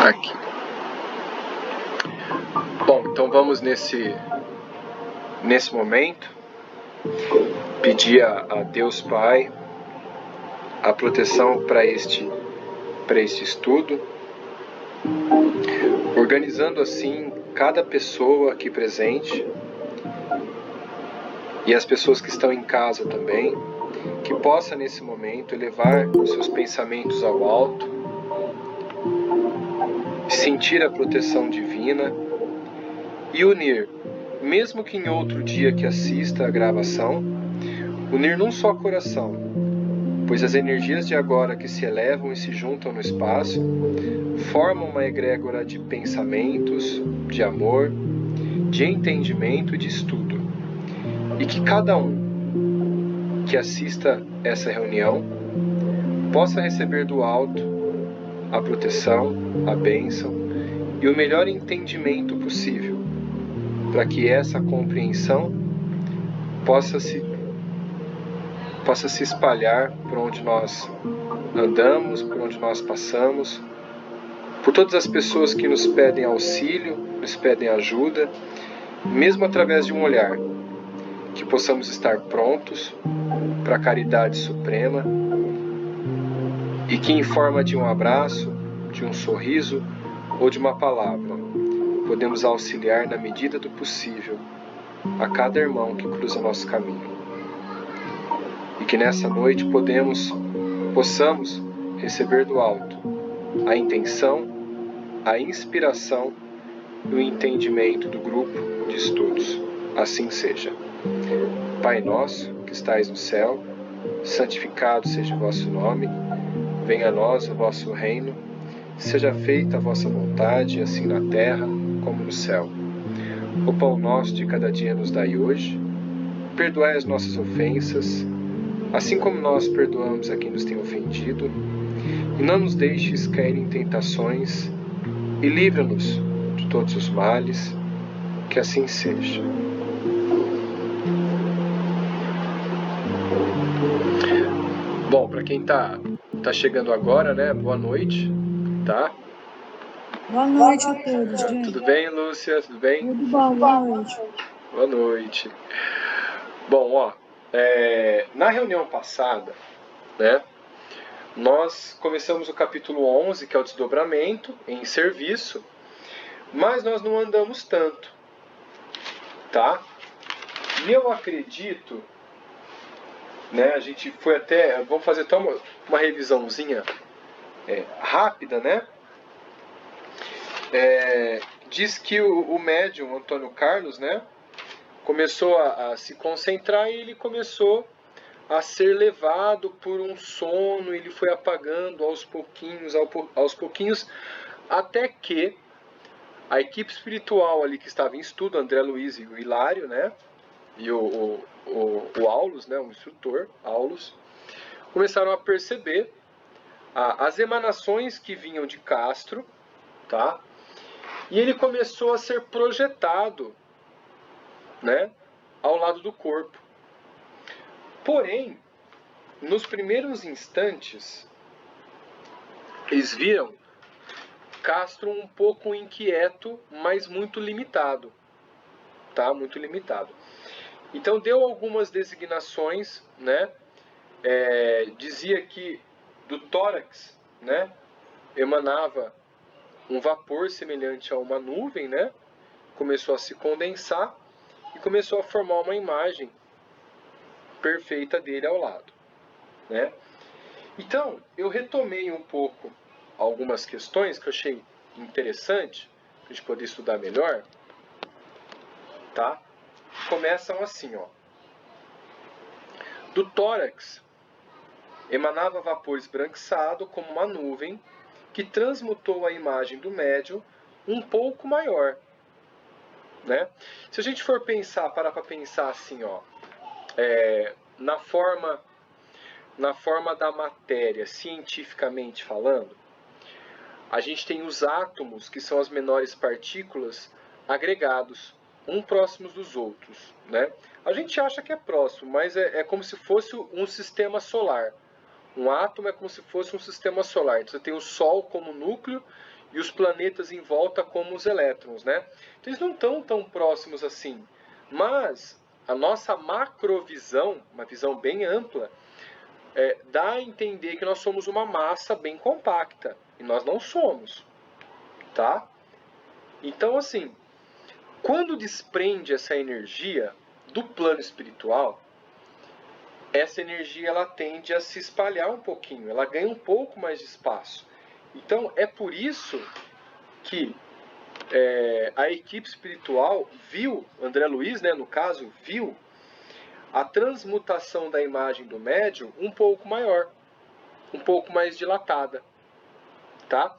Aqui. Bom, então vamos nesse momento pedir a Deus Pai a proteção para este estudo, organizando assim cada pessoa aqui presente e as pessoas que estão em casa também, que possa nesse momento elevar os seus pensamentos ao alto, sentir a proteção divina e unir, mesmo que em outro dia que assista a gravação, unir num só coração, pois as energias de agora que se elevam e se juntam no espaço formam uma egrégora de pensamentos, de amor, de entendimento e de estudo, e que cada um que assista essa reunião possa receber do alto a proteção, a bênção e o melhor entendimento possível, para que essa compreensão possa se espalhar por onde nós andamos, por onde nós passamos, por todas as pessoas que nos pedem auxílio, nos pedem ajuda, mesmo através de um olhar, que possamos estar prontos para a caridade suprema e que em forma de um abraço, de um sorriso ou de uma palavra, podemos auxiliar na medida do possível a cada irmão que cruza nosso caminho. E que nessa noite possamos receber do alto a intenção, a inspiração e o entendimento do grupo de estudos. Assim seja. Pai nosso, que estais no céu, santificado seja o vosso nome, venha a nós o vosso reino, seja feita a vossa vontade, assim na terra como no céu. O pão nosso de cada dia nos dai hoje, perdoai as nossas ofensas, assim como nós perdoamos a quem nos tem ofendido, e não nos deixes cair em tentações, e livra-nos de todos os males, que assim seja. Bom, para quem tá chegando agora, né, boa noite, tá? Boa noite a todos, gente. Tudo bem, Lúcia? Tudo bem? Tudo bom, boa noite. Boa noite. Bom, na reunião passada, né, nós começamos o capítulo 11, que é o desdobramento em serviço, mas nós não andamos tanto, tá? E eu acredito, né, a gente foi até, vamos fazer até uma revisãozinha rápida, né? Diz que o médium Antônio Carlos, né, começou a se concentrar e ele começou a ser levado por um sono, ele foi apagando aos pouquinhos, até que a equipe espiritual ali que estava em estudo, André Luiz e o Hilário, né, e o Aulus, né, o instrutor, Aulus, começaram a perceber as emanações que vinham de Castro, tá? E ele começou a ser projetado, né, ao lado do corpo. Porém, nos primeiros instantes, eles viram Castro um pouco inquieto, mas muito limitado, tá? Muito limitado. Então deu algumas designações, né? Dizia que do tórax, né, emanava um vapor semelhante a uma nuvem, né? Começou a se condensar e começou a formar uma imagem perfeita dele ao lado, né? Então, eu retomei um pouco algumas questões que eu achei interessante, para a gente poder estudar melhor, tá? Começam assim, ó. Do tórax emanava vapor esbranquiçado como uma nuvem que transmutou a imagem do médium um pouco maior, né? Se a gente for parar para pensar assim, ó, na forma da matéria, cientificamente falando, a gente tem os átomos, que são as menores partículas, agregados, um próximos dos outros, né? A gente acha que é próximo, mas é como se fosse um sistema solar. Um átomo é como se fosse um sistema solar. Então, você tem o Sol como núcleo e os planetas em volta como os elétrons, né? Então eles não estão tão próximos assim, mas a nossa macrovisão, uma visão bem ampla, dá a entender que nós somos uma massa bem compacta, e nós não somos, tá? Então, assim, quando desprende essa energia do plano espiritual, essa energia ela tende a se espalhar um pouquinho, ela ganha um pouco mais de espaço. Então, é por isso que a equipe espiritual viu, André Luiz, né, no caso, viu a transmutação da imagem do médium um pouco maior, um pouco mais dilatada, tá?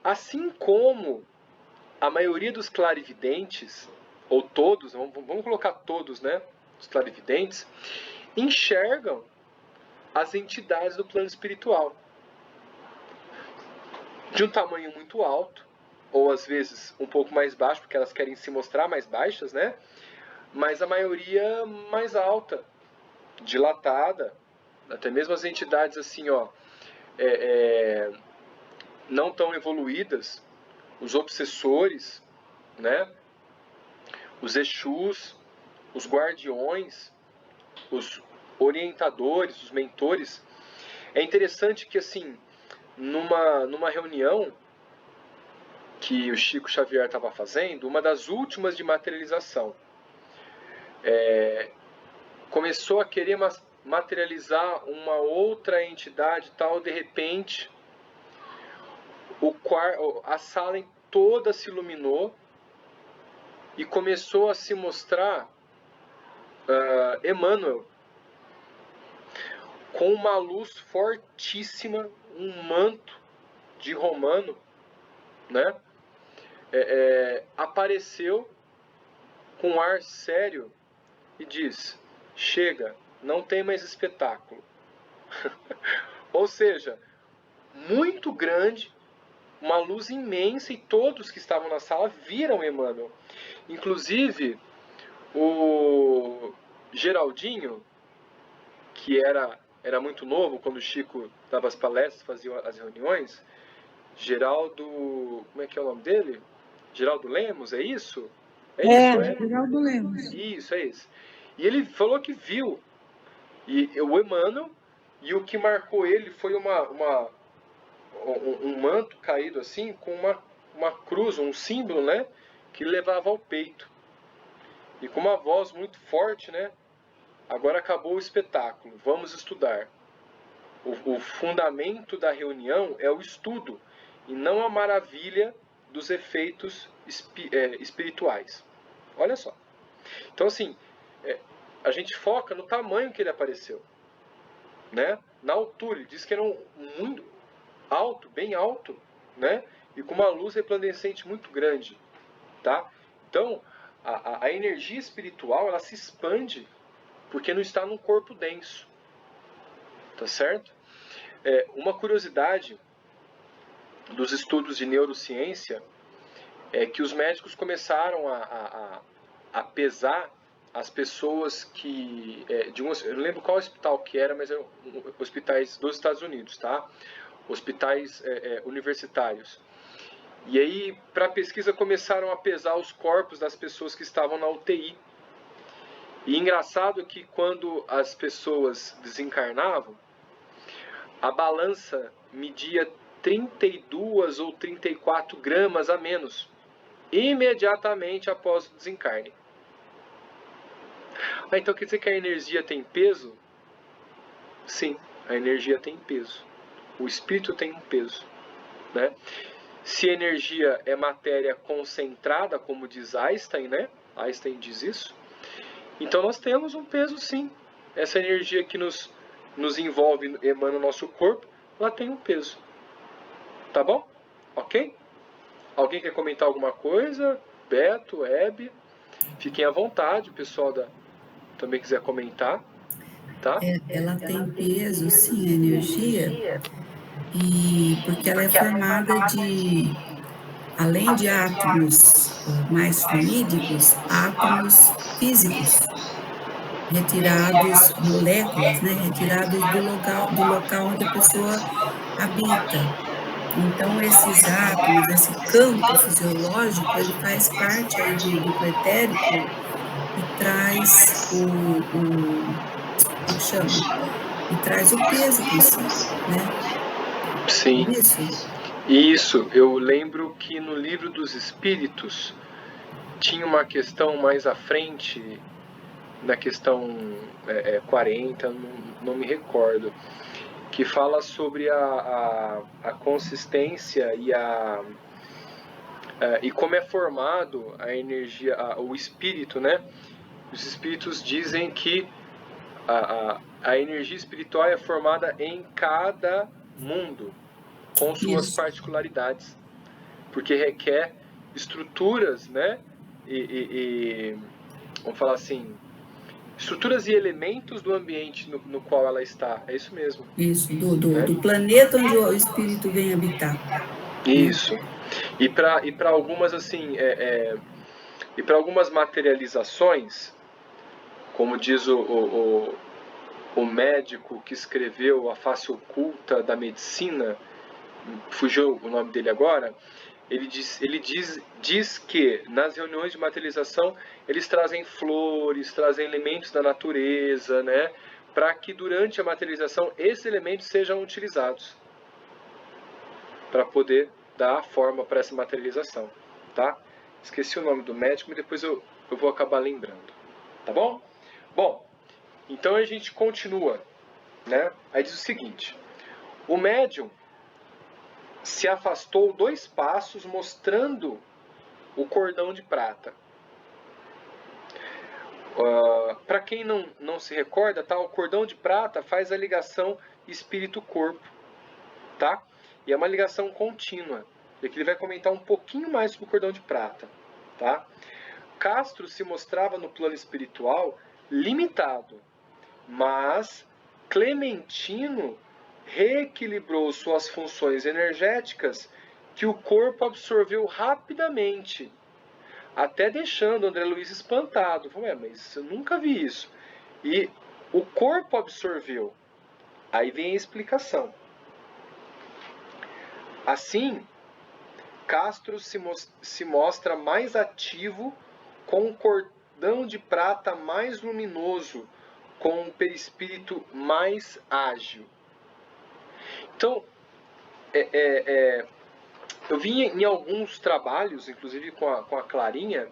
Assim como a maioria dos clarividentes, ou todos, vamos colocar todos, né, os clarividentes, enxergam as entidades do plano espiritual de um tamanho muito alto, ou às vezes um pouco mais baixo, porque elas querem se mostrar mais baixas, né? Mas a maioria mais alta, dilatada, até mesmo as entidades assim, ó, não tão evoluídas, os obsessores, né? Os Exus, os guardiões, os orientadores, os mentores. É interessante que, assim, numa reunião que o Chico Xavier estava fazendo, uma das últimas de materialização, começou a querer materializar uma outra entidade tal, de repente a sala toda se iluminou e começou a se mostrar Emmanuel com uma luz fortíssima, um manto de romano, né? Apareceu com um ar sério e diz: chega, não tem mais espetáculo. Ou seja, muito grande, uma luz imensa, e todos que estavam na sala viram Emmanuel. Inclusive, o Geraldinho, que era muito novo quando o Chico dava as palestras, fazia as reuniões. Geraldo... Como é que é o nome dele? Geraldo Lemos, é isso? Geraldo Lemos. Isso, é isso. E ele falou que viu. E o Emmanuel, e o que marcou ele foi um manto caído assim, com uma cruz, um símbolo, né? Que levava ao peito. E com uma voz muito forte, né? Agora acabou o espetáculo, vamos estudar. O fundamento da reunião é o estudo, e não a maravilha dos efeitos espirituais. Olha só. Então, assim, a gente foca no tamanho que ele apareceu, né? Na altura. Ele disse que era muito alto, bem alto, né? E com uma luz resplandecente muito grande, tá? Então, a energia espiritual, ela se expande porque não está num corpo denso, tá certo? Uma curiosidade dos estudos de neurociência é que os médicos começaram a pesar as pessoas que... eu não lembro qual hospital que era, mas hospitais dos Estados Unidos, tá? Hospitais universitários. E aí, para a pesquisa, começaram a pesar os corpos das pessoas que estavam na UTI. E engraçado que quando as pessoas desencarnavam, a balança media 32 ou 34 gramas a menos, imediatamente após o desencarne. Então quer dizer que a energia tem peso? Sim, a energia tem peso. O espírito tem um peso, né? Se a energia é matéria concentrada, como diz Einstein, né? Einstein diz isso. Então nós temos um peso, sim. Essa energia que nos envolve, emana o nosso corpo, ela tem um peso. Tá bom? Ok? Alguém quer comentar alguma coisa? Beto, Hebe? Fiquem à vontade, o pessoal também quiser comentar. Tá? Ela tem peso, sim, a energia, e porque ela é formada de, além de átomos mais fluídicos, átomos físicos, retirados, moléculas, né, retirados do local onde a pessoa habita. Então, esses átomos, esse campo fisiológico, ele faz parte aí do duplo etérico e traz como chama? E traz o peso consigo, né? Sim. Isso? Isso, eu lembro que no livro dos Espíritos tinha uma questão mais à frente, na questão 40, não me recordo, que fala sobre a consistência e como é formado a energia, o espírito, né? Os espíritos dizem que a energia espiritual é formada em cada mundo, com suas particularidades, porque requer estruturas, né? Vamos falar assim, estruturas e elementos do ambiente no qual ela está. É isso mesmo. Isso, do planeta onde o espírito vem habitar. Isso. Né? E para algumas assim, e para algumas materializações, como diz o médico que escreveu A Face Oculta da Medicina, fugiu o nome dele agora, ele diz que nas reuniões de materialização eles trazem flores, trazem elementos da natureza, né, para que durante a materialização esses elementos sejam utilizados para poder dar forma para essa materialização, tá? Esqueci o nome do médico, mas depois eu vou acabar lembrando, tá bom? Bom, então a gente continua, né? Aí diz o seguinte: o médium se afastou 2 passos, mostrando o cordão de prata. Para quem não se recorda, tá? O cordão de prata faz a ligação espírito-corpo, tá? E é uma ligação contínua. E aqui ele vai comentar um pouquinho mais sobre o cordão de prata, tá? Castro se mostrava no plano espiritual limitado, mas Clementino reequilibrou suas funções energéticas que o corpo absorveu rapidamente, até deixando André Luiz espantado. Falei, mas eu nunca vi isso. E o corpo absorveu. Aí vem a explicação. Assim, Castro se mostra mais ativo, com um cordão de prata mais luminoso, com um perispírito mais ágil. Então, eu vi em alguns trabalhos, inclusive com a Clarinha,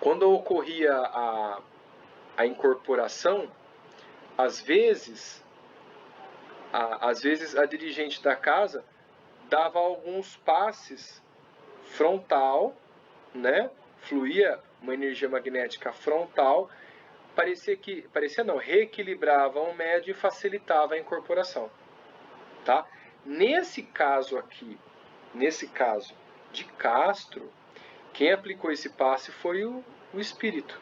quando ocorria a incorporação, às vezes a dirigente da casa dava alguns passes frontal, né? Fluía uma energia magnética frontal, reequilibrava o médio e facilitava a incorporação, tá? Nesse caso aqui, nesse caso de Castro, quem aplicou esse passe foi o espírito,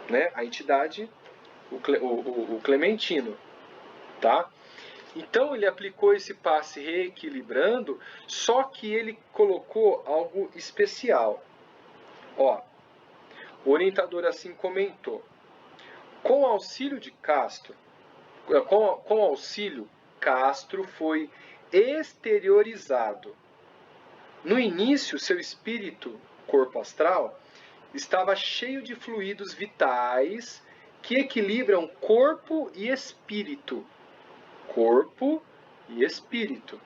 né? A entidade, o Clementino, tá? Então ele aplicou esse passe reequilibrando, só que ele colocou algo especial. Ó, o orientador assim comentou: com auxílio de Castro, com auxílio, Castro foi exteriorizado. No início, seu espírito, corpo astral, estava cheio de fluidos vitais que equilibram corpo e espírito. Corpo e espírito,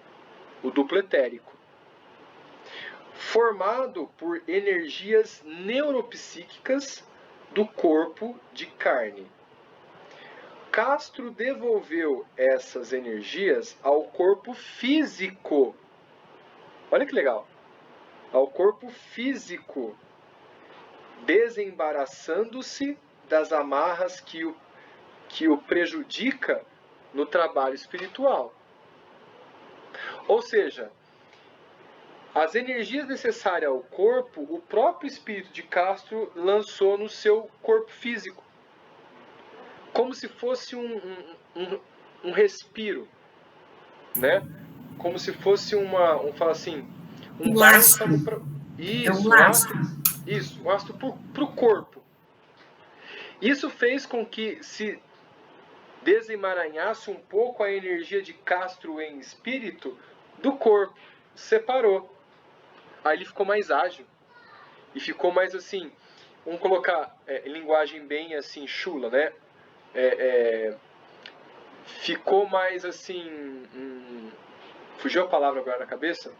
o duplo etérico, formado por energias neuropsíquicas do corpo de carne. Castro devolveu essas energias ao corpo físico. Olha que legal. Ao corpo físico, desembaraçando-se das amarras que o prejudica no trabalho espiritual. Ou seja, as energias necessárias ao corpo, o próprio espírito de Castro lançou no seu corpo físico, como se fosse um respiro, né? Como se fosse um bálsamo para isso, um lastro para o corpo. Isso fez com que se desemaranhasse um pouco a energia de Castro em espírito do corpo, separou. Aí ele ficou mais ágil. E ficou mais assim, vamos colocar linguagem bem assim, chula, né? Ficou mais assim, fugiu a palavra agora na cabeça?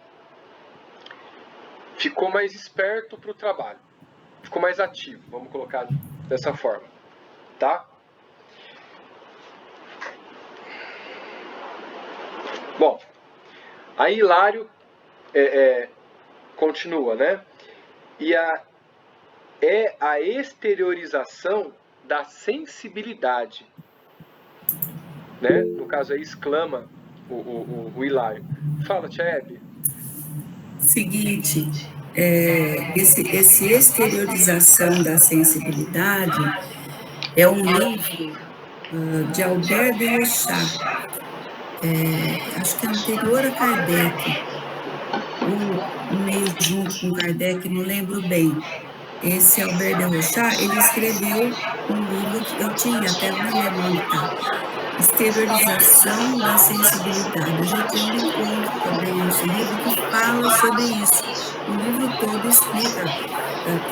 Ficou mais esperto para o trabalho. Ficou mais ativo, vamos colocar dessa forma, tá? Bom, aí Hilário continua, né? E a exteriorização da sensibilidade, né? No caso aí exclama o Hilário. Fala, tia Hebe. Seguinte, esse exteriorização da sensibilidade é um livro de Albert de Rochat, acho que é anterior a Kardec, ou meio junto com Kardec, não lembro bem. Esse Albert de Rochat, ele escreveu um livro que eu tinha, até não lembro onde está, Exteriorização da Sensibilidade. A gente encontra também esse livro que fala sobre isso. O livro todo explica,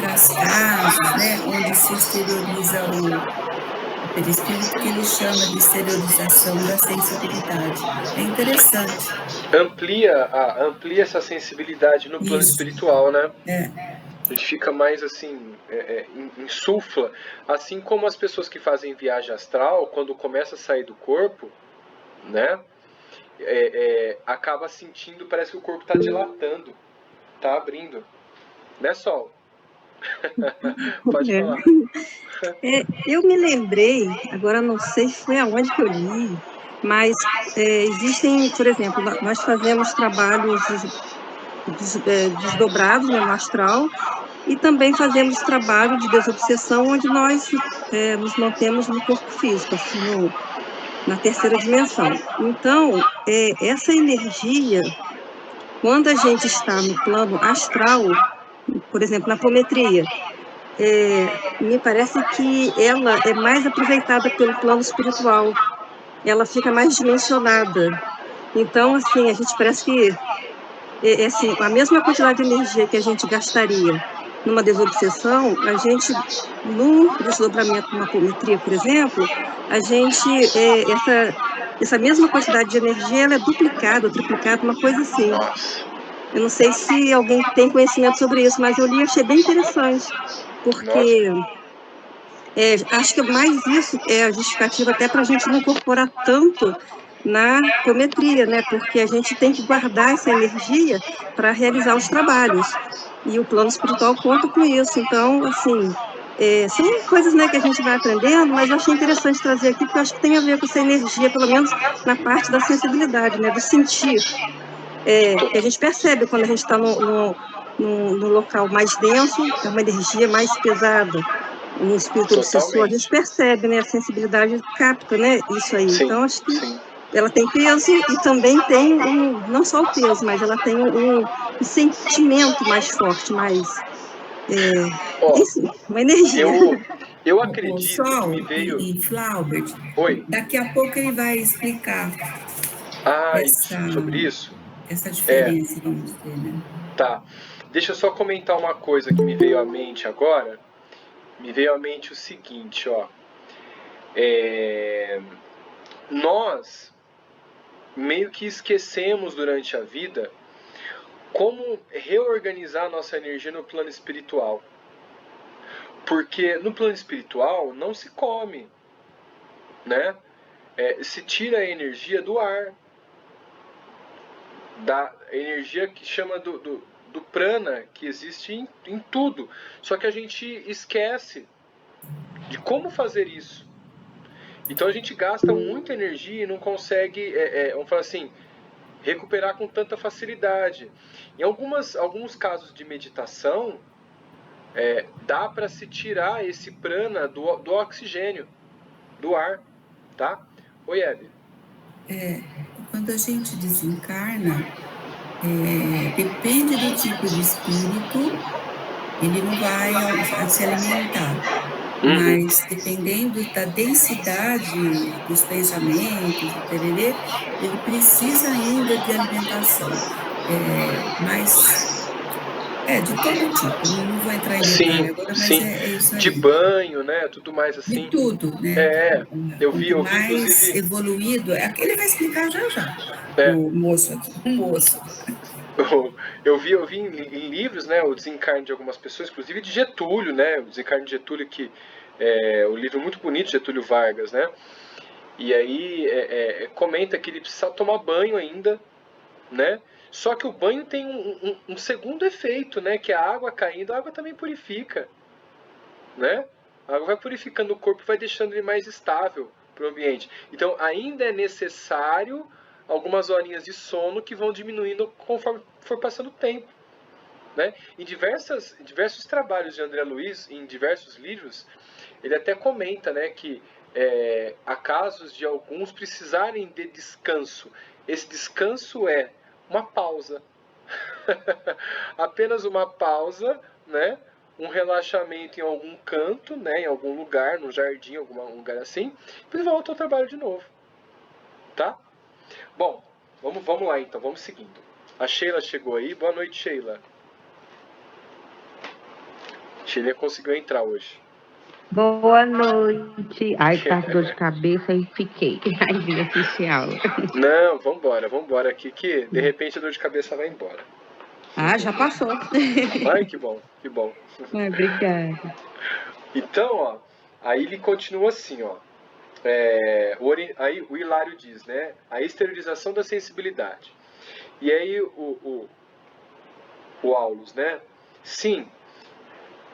traz casos, né, onde se exterioriza o perispírito, que ele chama de exteriorização da sensibilidade. É interessante. Amplia essa sensibilidade no plano espiritual, né? A gente fica mais assim, insufla. Assim como as pessoas que fazem viagem astral, quando começa a sair do corpo, né? Acaba sentindo, parece que o corpo está dilatando, está abrindo. Né, Sol? Pode falar. Eu me lembrei, agora não sei se foi aonde que eu li, mas existem, por exemplo, nós fazemos trabalhos desdobrados, né, no astral, e também fazemos trabalho de desobsessão, onde nós nos mantemos no corpo físico, assim, na terceira dimensão. Então, essa energia, quando a gente está no plano astral, por exemplo, na apometria, me parece que ela é mais aproveitada pelo plano espiritual, ela fica mais dimensionada. Então, assim, a gente parece que assim, a mesma quantidade de energia que a gente gastaria numa desobsessão, a gente, num desdobramento de uma apometria, por exemplo, a gente, essa mesma quantidade de energia, ela é duplicada ou triplicada, uma coisa assim. Eu não sei se alguém tem conhecimento sobre isso, mas eu li e achei bem interessante, porque acho que mais isso é a justificativa até para a gente não incorporar tanto na apometria, né? Porque a gente tem que guardar essa energia para realizar os trabalhos. E o plano espiritual conta com isso. Então, assim, são coisas, né, que a gente vai aprendendo, mas eu achei interessante trazer aqui, porque eu acho que tem a ver com essa energia, pelo menos na parte da sensibilidade, né? Do sentir. Que a gente percebe quando a gente está no local mais denso, é uma energia mais pesada. No espírito obsessor, a gente percebe, né? A sensibilidade capta, né? Isso aí. Sim, então, acho que ela tem peso e também tem não só o peso, mas ela tem um sentimento mais forte, mais enfim, uma energia. Eu acredito que me veio... E Flaubert, Oi. Daqui a pouco ele vai explicar sobre isso? Essa diferença, vamos dizer, né? Tá. Deixa eu só comentar uma coisa que me veio à mente agora. Me veio à mente o seguinte, ó. Nós meio que esquecemos durante a vida como reorganizar a nossa energia no plano espiritual. Porque no plano espiritual não se come, né? Se tira a energia do ar, da energia que chama do prana, que existe em tudo. Só que a gente esquece de como fazer isso. Então a gente gasta muita energia e não consegue, vamos falar assim, recuperar com tanta facilidade. Em alguns casos de meditação, dá para se tirar esse prana do oxigênio, do ar, tá? Oi, Hebe. Quando a gente desencarna, depende do tipo de espírito, ele não vai se alimentar. mas dependendo da densidade dos pensamentos, do tererê, ele precisa ainda de alimentação, mas de todo tipo, não vou entrar em detalhe Sim, agora, mas sim. é isso De aí. banho, né? Tudo mais De assim. tudo, né? É, eu vi, Quanto eu vi mais inclusive. evoluído, ele vai explicar já já, É, o moço aqui, o moço. eu vi em livros, né, o desencarne de algumas pessoas, inclusive de Getúlio, né, o desencarne de Getúlio, que é um livro muito bonito, Getúlio Vargas, né, e aí comenta que ele precisa tomar banho ainda, né, só que o banho tem um segundo efeito, né, que a água caindo, a água também purifica, né, a água vai purificando o corpo, vai deixando ele mais estável para o ambiente. Então ainda é necessário algumas horinhas de sono que vão diminuindo conforme for passando o tempo. Né? Em diversos trabalhos de André Luiz, em diversos livros, ele até comenta, né, que há casos de alguns precisarem de descanso. Esse descanso é uma pausa. Apenas uma pausa, né? Um relaxamento em algum canto, né? Em algum lugar, no jardim, algum lugar assim, e volta ao trabalho de novo. Tá? Bom, vamos lá então, vamos seguindo. A Sheila chegou aí. Boa noite, Sheila. Sheila conseguiu entrar hoje. Boa noite. Ai, tá com dor de cabeça e fiquei. Aí vim assistir a aula. Não, vambora aqui, que de repente a dor de cabeça vai embora. Já passou. Ai, que bom, que bom. Ai, obrigada. Então, ó, aí ele continua assim, ó. Aí o Hilário diz, né? A esterilização da sensibilidade. E aí o Aulus, né? Sim,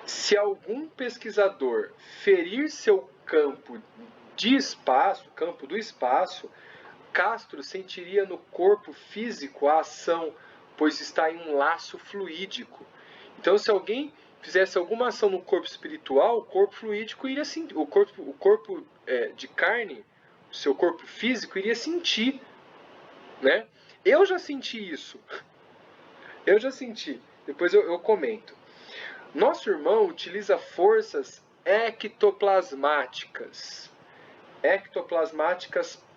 se algum pesquisador ferir seu campo de espaço, campo do espaço, Castro sentiria no corpo físico a ação, pois está em um laço fluídico. Então, se alguém fizesse alguma ação no corpo espiritual, o corpo fluídico iria sentir, o corpo de carne, o seu corpo físico iria sentir, né? Eu já senti isso. Eu já senti. Depois eu comento. Nosso irmão utiliza forças ectoplasmáticas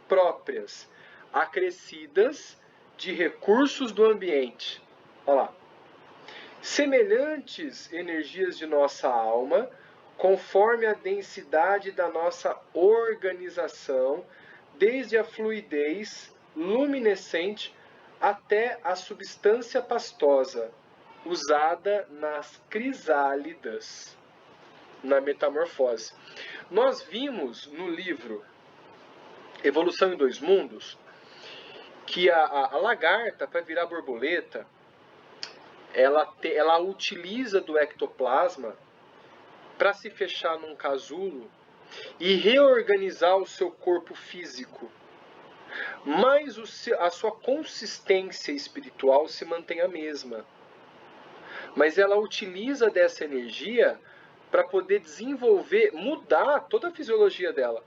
próprias, acrescidas de recursos do ambiente. Olha lá. Semelhantes energias de nossa alma, conforme a densidade da nossa organização, desde a fluidez luminescente até a substância pastosa, usada nas crisálidas, na metamorfose. Nós vimos no livro Evolução em Dois Mundos que a lagarta, para virar borboleta, ela utiliza do ectoplasma para se fechar num casulo e reorganizar o seu corpo físico. Mas a sua consistência espiritual se mantém a mesma. Mas ela utiliza dessa energia para poder desenvolver, mudar toda a fisiologia dela.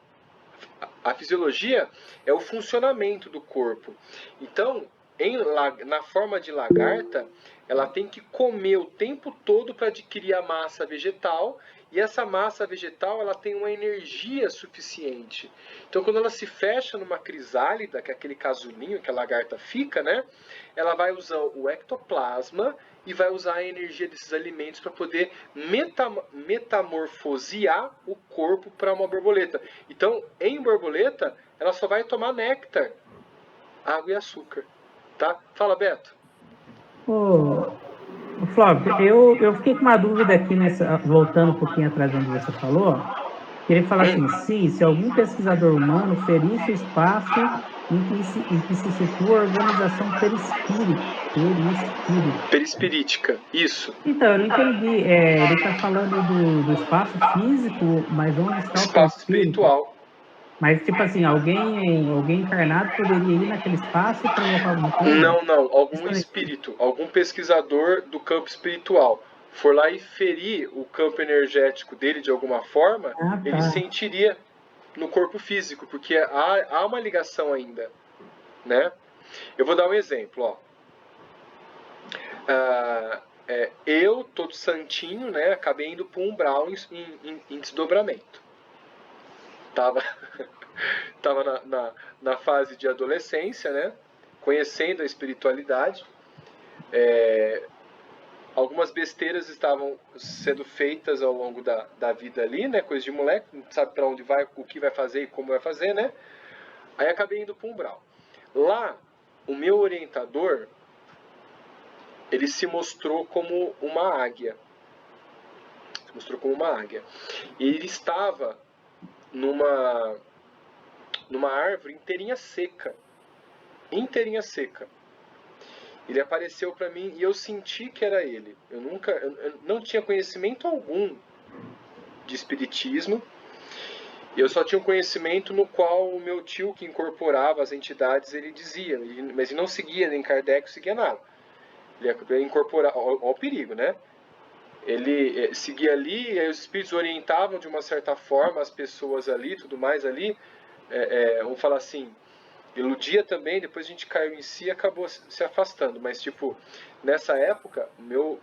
A fisiologia é o funcionamento do corpo. Então, na forma de lagarta, ela tem que comer o tempo todo para adquirir a massa vegetal, e essa massa vegetal ela tem uma energia suficiente. Então, quando ela se fecha numa crisálida, que é aquele casulinho que a lagarta fica, né? Ela vai usar o ectoplasma e vai usar a energia desses alimentos para poder metamorfosear o corpo para uma borboleta. Então, em borboleta, ela só vai tomar néctar, água e açúcar. Tá? Fala, Beto. Ô, Flávio, eu fiquei com uma dúvida aqui, voltando um pouquinho atrás onde você falou. Queria falar assim, se algum pesquisador humano ferisse o espaço em que se situa a organização Perispirítica, isso. Então, eu não entendi. Ele está falando do espaço físico, mas onde está o Espaço perispírito? espiritual. Mas, tipo assim, alguém encarnado poderia ir naquele espaço e provocar alguma coisa? Não. Algum espírito, algum pesquisador do campo espiritual for lá e ferir o campo energético dele de alguma forma, ele sentiria no corpo físico, porque há uma ligação ainda, né? Eu vou dar um exemplo, ó. eu, todo santinho, né, acabei indo para um umbral em desdobramento. Tava na fase de adolescência, né, conhecendo a espiritualidade. Algumas besteiras estavam sendo feitas ao longo da vida ali, né, coisa de moleque, não sabe para onde vai, o que vai fazer e como vai fazer, né. Aí acabei indo para um umbral. Lá, o meu orientador, ele se mostrou como uma águia. E ele estava numa árvore inteirinha seca. Ele apareceu para mim e eu senti que era ele. Eu não tinha conhecimento algum de espiritismo. Eu só tinha um conhecimento no qual o meu tio, que incorporava as entidades, ele dizia, mas ele não seguia nem Kardec, não seguia nada. Ele ia incorporar, olha o perigo, né? Ele seguia ali, e aí os espíritos orientavam de uma certa forma as pessoas ali, tudo mais ali. Vamos falar assim, iludia também, depois a gente caiu em si e acabou se afastando. Mas, tipo, nessa época, o meu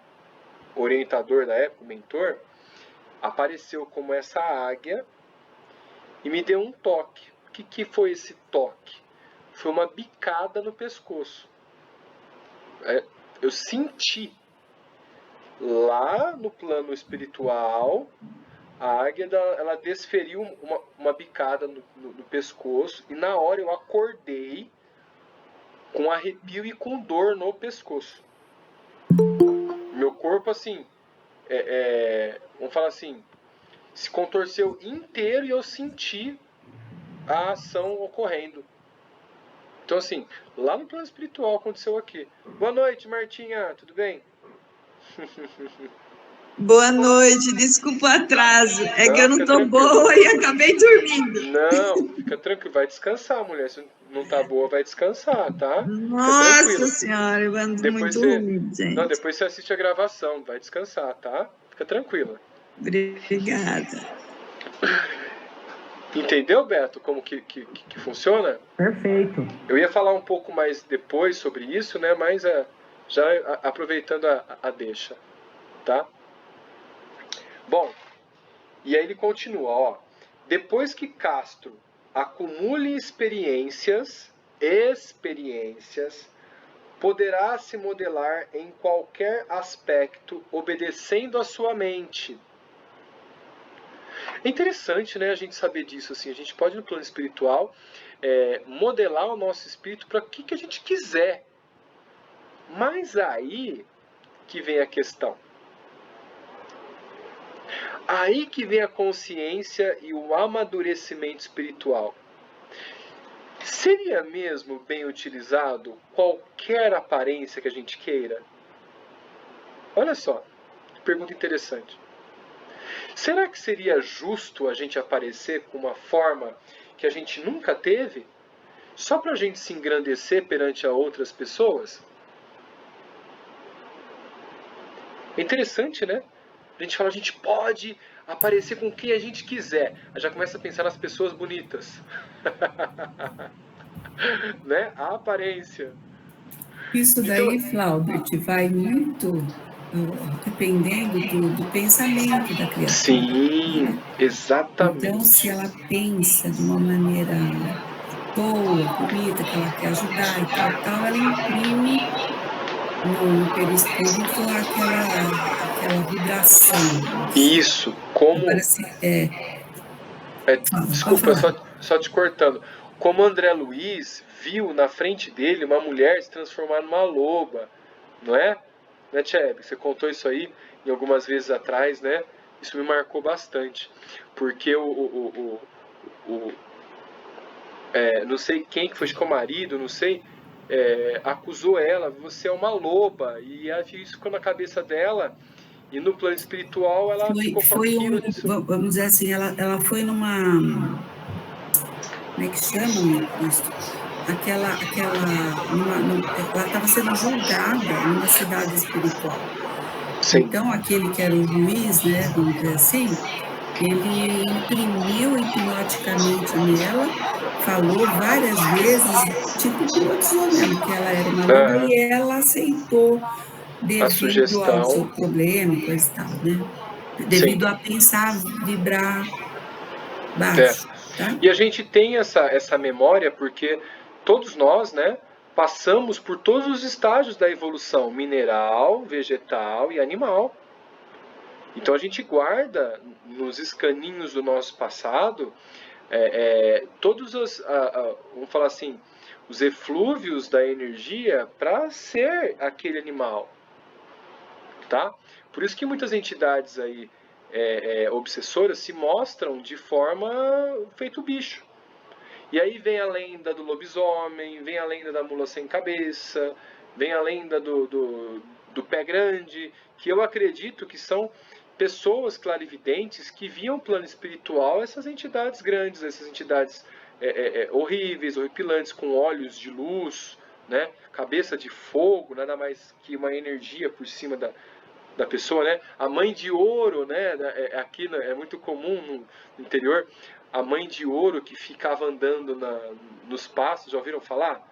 orientador da época, o mentor, apareceu como essa águia e me deu um toque. O que foi esse toque? Foi uma bicada no pescoço. Eu senti lá no plano espiritual, a águia ela desferiu uma bicada no pescoço e na hora eu acordei com arrepio e com dor no pescoço. Meu corpo, assim, vamos falar assim, se contorceu inteiro e eu senti a ação ocorrendo. Então, assim, lá no plano espiritual aconteceu aqui. Boa noite, Martinha, tudo bem? Boa noite, desculpa o atraso. É que eu não fica tô tranquilo. boa e acabei dormindo. Não, fica tranquilo, vai descansar, mulher. Se não tá boa, vai descansar, tá? Nossa senhora, eu ando Depois muito úmido, gente. Não, depois você assiste a gravação, vai descansar, tá? Fica tranquila. Obrigada. Entendeu, Beto, como que funciona? Perfeito. Eu ia falar um pouco mais depois sobre isso, né? Mas já aproveitando a deixa, tá? Bom, e aí ele continua, ó. Depois que Castro acumule experiências, poderá se modelar em qualquer aspecto, obedecendo a sua mente. É interessante, né, a gente saber disso, assim. A gente pode, no plano espiritual, modelar o nosso espírito para o que a gente quiser. Mas aí que vem a questão. Aí que vem a consciência e o amadurecimento espiritual. Seria mesmo bem utilizado qualquer aparência que a gente queira? Olha só, que pergunta interessante. Será que seria justo a gente aparecer com uma forma que a gente nunca teve, só para a gente se engrandecer perante a outras pessoas? É interessante, né? A gente fala, a gente pode aparecer com quem a gente quiser. Aí já começa a pensar nas pessoas bonitas. Né? A aparência. Isso daí, Flaubert, vai muito dependendo do pensamento da criatura. Sim, exatamente. Então, se ela pensa de uma maneira boa, bonita, que ela quer ajudar e tal, ela imprime no perispírito aquela vibração. Isso, como... Parece, desculpa, só te cortando. Como André Luiz viu na frente dele uma mulher se transformar numa loba, não é? Né, Tchebe? Você contou isso aí em algumas vezes atrás, né? Isso me marcou bastante. Porque não sei quem que foi, acho que o marido, não sei, acusou ela, você é uma loba. E isso ficou na cabeça dela. E no plano espiritual ela ficou com aquilo. Vamos dizer assim, ela foi numa... Como é que chama, Cristo? Ela estava sendo julgada numa cidade espiritual. Sim. Então, aquele que era o juiz, né, vamos dizer assim, ele imprimiu hipnoticamente nela, falou várias vezes, tipo hipnotizou mesmo, que ela era uma loba, e ela aceitou devido sugestão. ao seu problema e coisa e tal, né? Devido a pensar, vibrar baixo, tá? E a gente tem essa memória porque todos nós, né, passamos por todos os estágios da evolução, mineral, vegetal e animal. Então a gente guarda nos escaninhos do nosso passado todos os, vamos falar assim, os eflúvios da energia para ser aquele animal, tá? Por isso que muitas entidades aí obsessoras se mostram de forma feito bicho. E aí vem a lenda do lobisomem, vem a lenda da mula sem cabeça, vem a lenda do pé grande, que eu acredito que são pessoas clarividentes que viam o plano espiritual, essas entidades grandes, essas entidades horríveis, horripilantes, com olhos de luz, né? Cabeça de fogo, nada mais que uma energia por cima da pessoa, né? A mãe de ouro, né? Aqui é muito comum no interior, a mãe de ouro que ficava andando nos pastos, já ouviram falar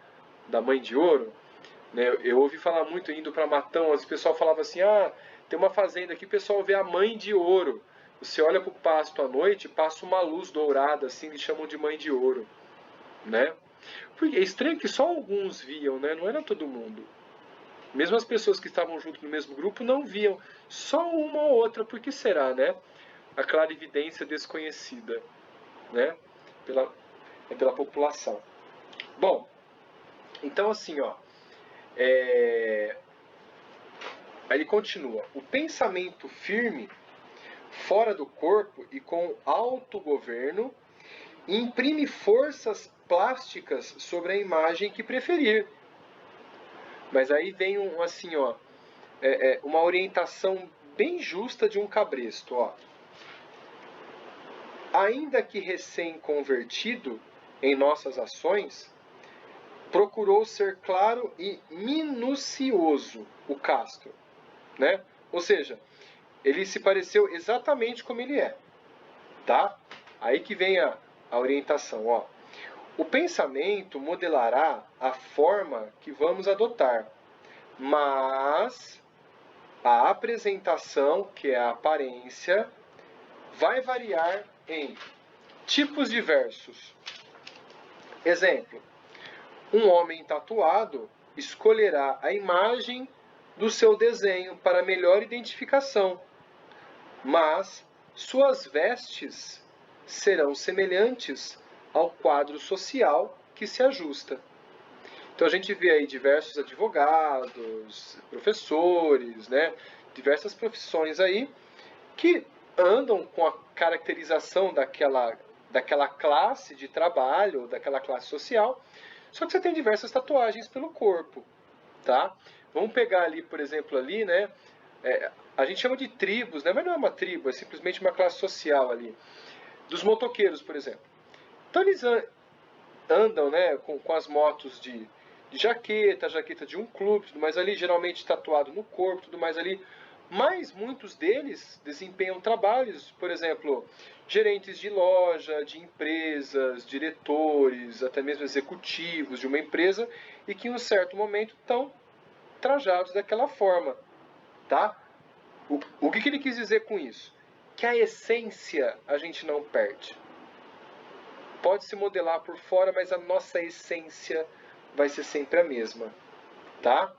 da mãe de ouro? Né? Eu ouvi falar muito indo para Matão, o pessoal falava assim, tem uma fazenda aqui, o pessoal vê a mãe de ouro. Você olha para o pasto à noite, passa uma luz dourada, assim, eles chamam de mãe de ouro, né? Porque é estranho que só alguns viam, né? Não era todo mundo. Mesmo as pessoas que estavam junto no mesmo grupo não viam. Só uma ou outra, por que será, né? A clarividência desconhecida, né? Pela população. Bom, então assim, aí ele continua. O pensamento firme, fora do corpo e com autogoverno, imprime forças plásticas sobre a imagem que preferir. Mas aí vem uma orientação bem justa de um cabresto, Ainda que recém-convertido em nossas ações, procurou ser claro e minucioso, o Castro, né? Ou seja, ele se pareceu exatamente como ele é, tá? Aí que vem a orientação, O pensamento modelará a forma que vamos adotar, mas a apresentação, que é a aparência, vai variar em tipos diversos. Exemplo, um homem tatuado escolherá a imagem do seu desenho para melhor identificação, mas suas vestes serão semelhantes ao quadro social que se ajusta. Então a gente vê aí diversos advogados, professores, né, diversas profissões aí que andam com a caracterização daquela classe de trabalho, daquela classe social, só que você tem diversas tatuagens pelo corpo, tá? Vamos pegar ali, por exemplo, ali, né? A gente chama de tribos, né? Mas não é uma tribo, é simplesmente uma classe social ali. Dos motoqueiros, por exemplo. Então eles andam, né, com as motos de jaqueta de um clube, tudo mais ali, geralmente tatuado no corpo, tudo mais ali. Mas muitos deles desempenham trabalhos, por exemplo, gerentes de loja, de empresas, diretores, até mesmo executivos de uma empresa, e que em um certo momento estão trajados daquela forma, tá? O que ele quis dizer com isso? Que a essência a gente não perde. Pode se modelar por fora, mas a nossa essência vai ser sempre a mesma, tá?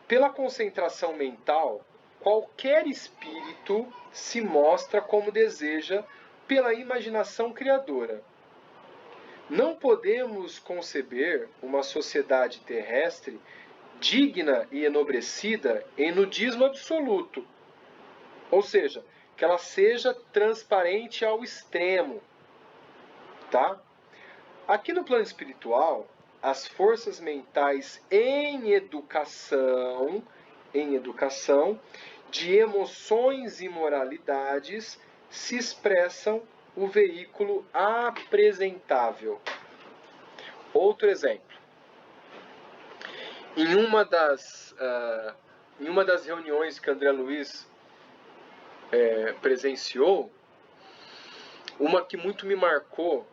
Pela concentração mental, qualquer espírito se mostra como deseja pela imaginação criadora. Não podemos conceber uma sociedade terrestre digna e enobrecida em nudismo absoluto. Ou seja, que ela seja transparente ao extremo, tá? Aqui no plano espiritual, as forças mentais em educação, de emoções e moralidades, se expressam o veículo apresentável. Outro exemplo. Em uma das reuniões que André Luiz presenciou, uma que muito me marcou,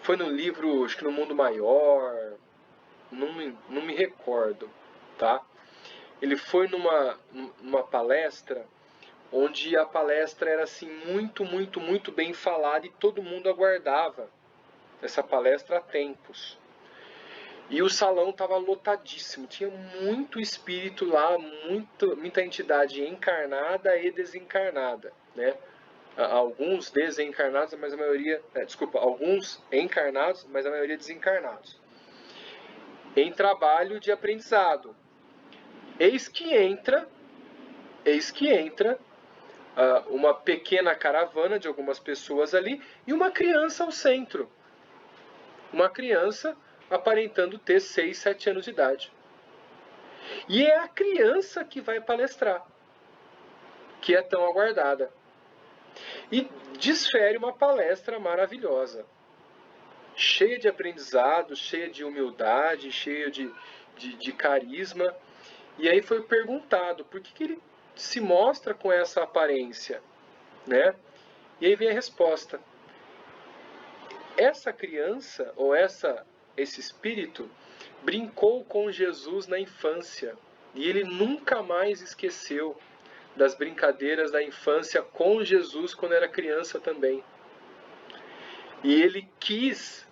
foi no livro, acho que No Mundo Maior, não me recordo, tá? Ele foi numa palestra onde a palestra era assim muito bem falada e todo mundo aguardava essa palestra há tempos. E o salão estava lotadíssimo, tinha muito espírito lá, muita entidade encarnada e desencarnada, né? Alguns desencarnados, mas a maioria, alguns encarnados, mas a maioria desencarnados. Em trabalho de aprendizado. Eis que entra uma pequena caravana de algumas pessoas ali e uma criança ao centro. Uma criança aparentando ter 6, 7 anos de idade. E é a criança que vai palestrar, que é tão aguardada. E desfere uma palestra maravilhosa, cheia de aprendizado, cheia de humildade, cheia de carisma. E aí foi perguntado por que ele se mostra com essa aparência, né? E aí vem a resposta. Essa criança, ou esse espírito, brincou com Jesus na infância. E ele nunca mais esqueceu das brincadeiras da infância com Jesus quando era criança também. E ele quis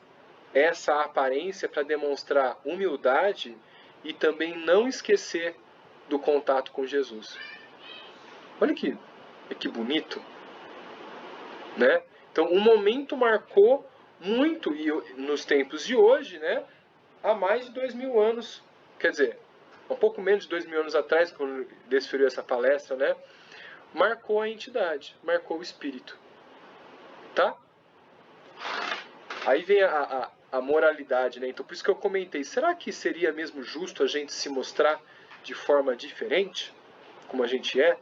essa aparência para demonstrar humildade e também não esquecer do contato com Jesus. Olha que bonito, né? Então, um momento marcou muito, e nos tempos de hoje, né? Há mais de 2000 anos, quer dizer, um pouco menos de 2000 anos atrás, quando desferiu essa palestra, né? Marcou a entidade, marcou o espírito, tá? Aí vem a moralidade, né? Então, por isso que eu comentei, será que seria mesmo justo a gente se mostrar de forma diferente, como a gente é,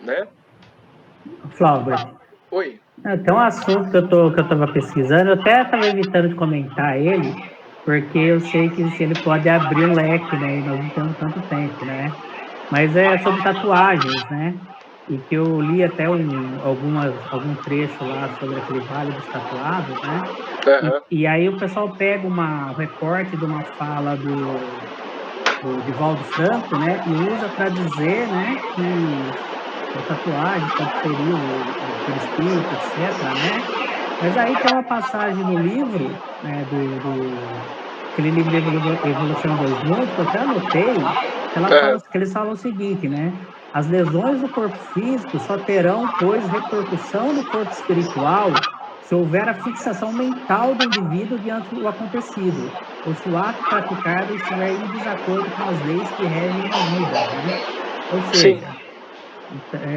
né? Flávio, Oi. tem um assunto que eu estava pesquisando, eu até estava evitando de comentar ele, porque eu sei que ele pode abrir um leque, né? E nós não temos tanto tempo, né? Mas é sobre tatuagens, né? E que eu li até algum trecho lá sobre aquele Vale dos Tatuados, né? Uhum. E aí o pessoal pega um recorte de uma fala do Divaldo Franco, né? E usa para dizer, né? Que a tatuagem pode ferir o perispírito, etc., né? Mas aí tem uma passagem no livro, né? Aquele livro Evolução dos Mundos, que eu até anotei, que eles falam o seguinte, né? As lesões do corpo físico só terão, pois, repercussão no corpo espiritual se houver a fixação mental do indivíduo diante do acontecido, ou se o ato praticado estiver em desacordo com as leis que regem a vida, né? Ou seja,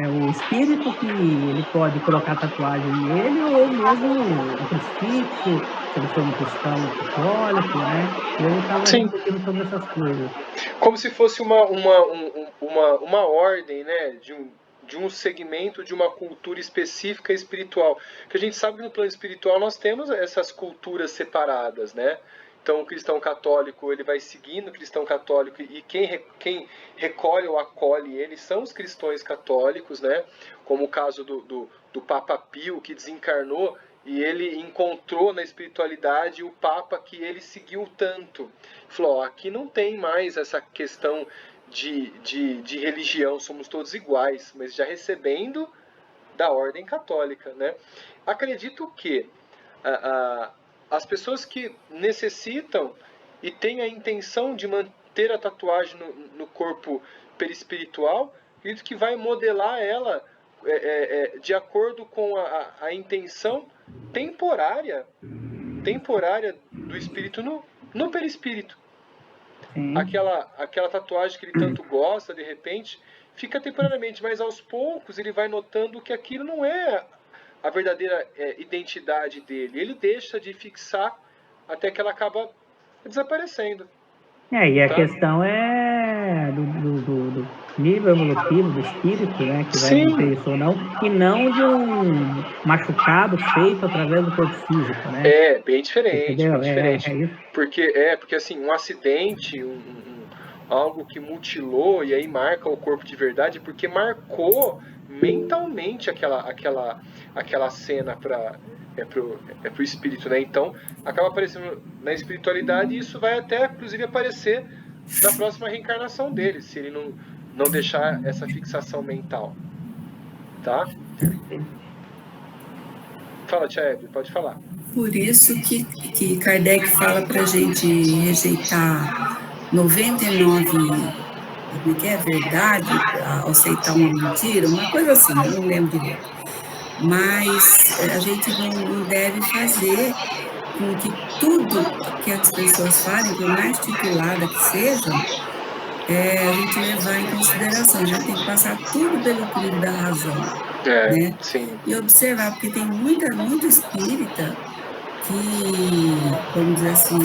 o espírito que ele pode colocar tatuagem nele, ou mesmo um crucifixo, se ele for um cristão católico, né? Eu estava discutindo sobre essas coisas. Como se fosse uma ordem, né? De um segmento, de uma cultura específica espiritual. Que a gente sabe que no plano espiritual nós temos essas culturas separadas, né? Então, o cristão católico, ele vai seguindo o cristão católico, e quem recolhe ou acolhe ele são os cristãos católicos, né? Como o caso do Papa Pio, que desencarnou, e ele encontrou na espiritualidade o Papa que ele seguiu tanto. Falou, aqui não tem mais essa questão de religião, somos todos iguais, mas já recebendo da ordem católica, né? Acredito que as pessoas que necessitam e têm a intenção de manter a tatuagem no corpo perispiritual, acredito que vai modelar ela de acordo com a intenção temporária do espírito no perispírito. Aquela tatuagem que ele tanto gosta, de repente, fica temporariamente, mas aos poucos ele vai notando que aquilo não é a verdadeira identidade dele. Ele deixa de fixar até que ela acaba desaparecendo. E a questão é do nível evolutivo do espírito, né? Que vai manter isso ou não, e não de um machucado feito através do corpo físico, né? Bem diferente. Entendeu? Bem diferente. Porque assim, um acidente, algo que mutilou e aí marca o corpo de verdade, porque marcou mentalmente aquela cena é pro espírito, né? Então, acaba aparecendo na espiritualidade e isso vai até, inclusive, aparecer na próxima reencarnação dele, se ele não deixar essa fixação mental, tá? Fala, Tia Hebe, pode falar. Por isso que Kardec fala para a gente rejeitar 99, como é que é, verdade, aceitar uma mentira, uma coisa assim, eu não lembro direito. Mas a gente não deve fazer com que tudo que as pessoas falem, por mais titulada que sejam, a gente levar em consideração. A gente tem que passar tudo pelo crivo da razão, né? Sim. E observar, porque tem muito espírita que, vamos dizer assim,